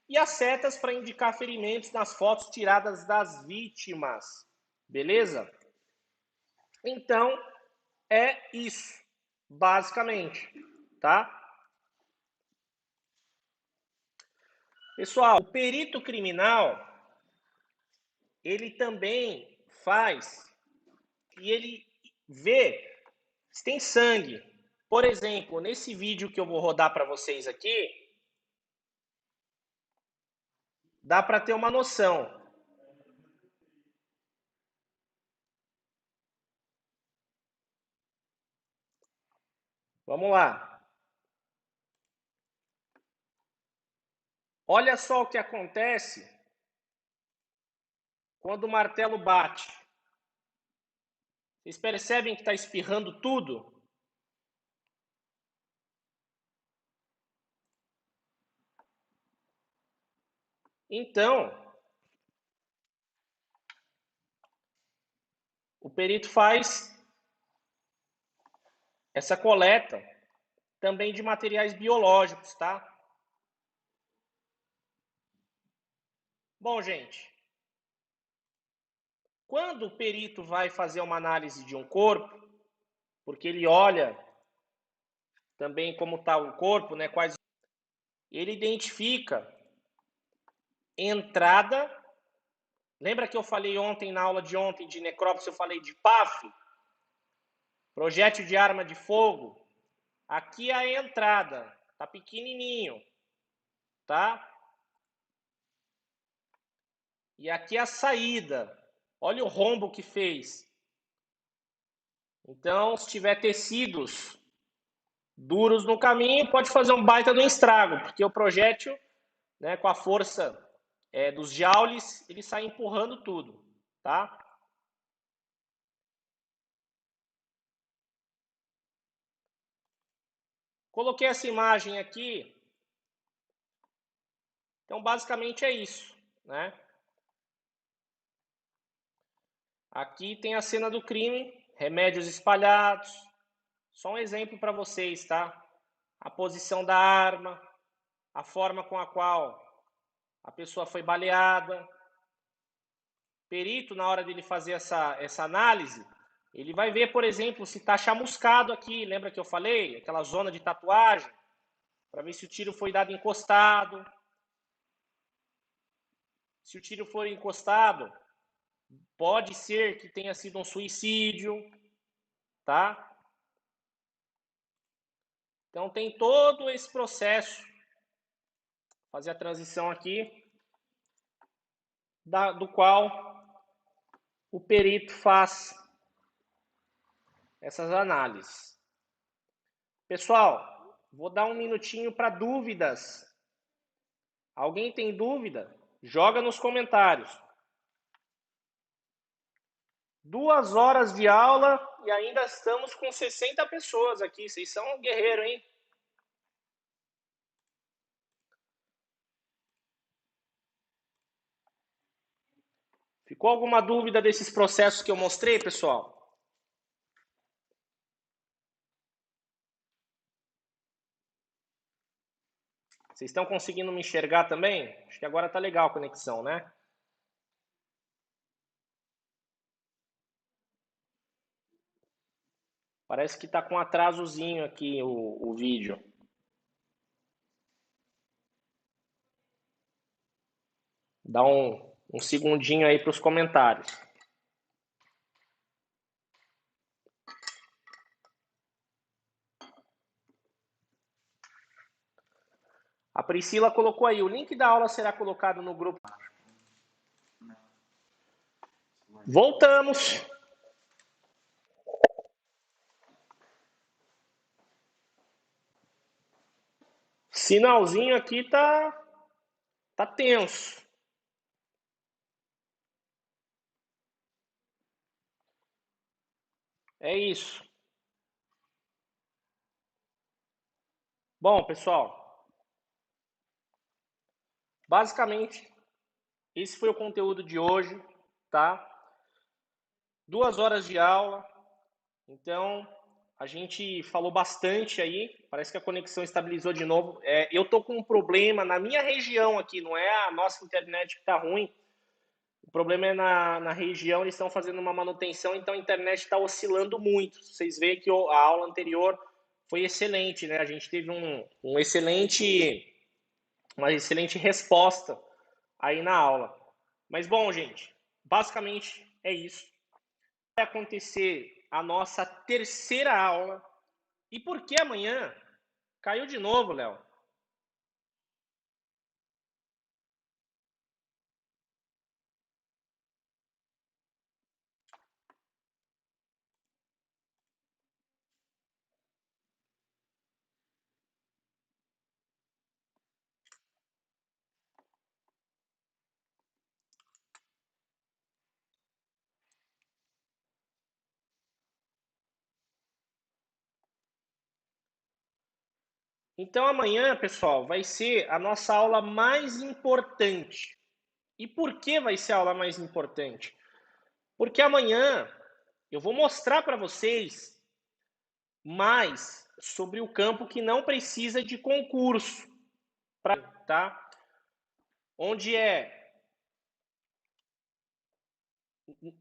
E as setas para indicar ferimentos nas fotos tiradas das vítimas. Beleza? Então, é isso, basicamente, tá? Pessoal, o perito criminal, ele também faz e ele vê se tem sangue. Por exemplo, nesse vídeo que eu vou rodar para vocês aqui, dá para ter uma noção. Vamos lá. Olha só o que acontece quando o martelo bate. Vocês percebem que está espirrando tudo? Então, o perito faz essa coleta também de materiais biológicos, tá? Bom, gente, quando o perito vai fazer uma análise de um corpo, porque ele olha também como está o corpo, né? Ele identifica entrada. Lembra que eu falei ontem, na aula de ontem, de necrópsia, eu falei de PAF? Projétil de arma de fogo. Aqui é a entrada, tá pequenininho, tá? E aqui é a saída. Olha o rombo que fez. Então, se tiver tecidos duros no caminho, pode fazer um baita do estrago, porque o projétil né, com a força dos joules, ele sai empurrando tudo, tá? Coloquei essa imagem aqui. Então, basicamente é isso, né? Aqui tem a cena do crime, remédios espalhados. Só um exemplo para vocês, tá? A posição da arma, a forma com a qual a pessoa foi baleada. Perito, na hora dele fazer essa análise, ele vai ver, por exemplo, se está chamuscado aqui. Lembra que eu falei? Aquela zona de tatuagem. Para ver se o tiro foi dado encostado. Se o tiro for encostado, pode ser que tenha sido um suicídio, tá? Então tem todo esse processo. Vou fazer a transição aqui, do qual o perito faz essas análises. Pessoal, vou dar um minutinho para dúvidas. Alguém tem dúvida? Joga nos comentários. 2 horas de aula e ainda estamos com 60 pessoas aqui. Vocês são um guerreiro, hein? Ficou alguma dúvida desses processos que eu mostrei, pessoal? Vocês estão conseguindo me enxergar também? Acho que agora tá legal a conexão, né? Parece que tá com um atrasozinho aqui o vídeo. Dá um segundinho aí para os comentários. A Priscila colocou aí, o link da aula será colocado no grupo. Voltamos. Sinalzinho aqui tá tenso. É isso. Bom, pessoal, basicamente, esse foi o conteúdo de hoje, tá? 2 horas de aula. Então, a gente falou bastante aí. Parece que a conexão estabilizou de novo. Eu tô com um problema na minha região aqui, não é a nossa internet que tá ruim. O problema é na região, eles estão fazendo uma manutenção, então a internet está oscilando muito. Vocês veem que a aula anterior foi excelente, né? A gente teve uma excelente resposta aí na aula. Mas bom, gente, basicamente é isso. Vai acontecer a nossa terceira aula. E por que amanhã? Caiu de novo, Léo. Então amanhã, pessoal, vai ser a nossa aula mais importante. E por que vai ser a aula mais importante? Porque amanhã eu vou mostrar para vocês mais sobre o campo que não precisa de concurso, tá? Onde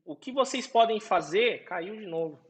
o que vocês podem fazer, caiu de novo.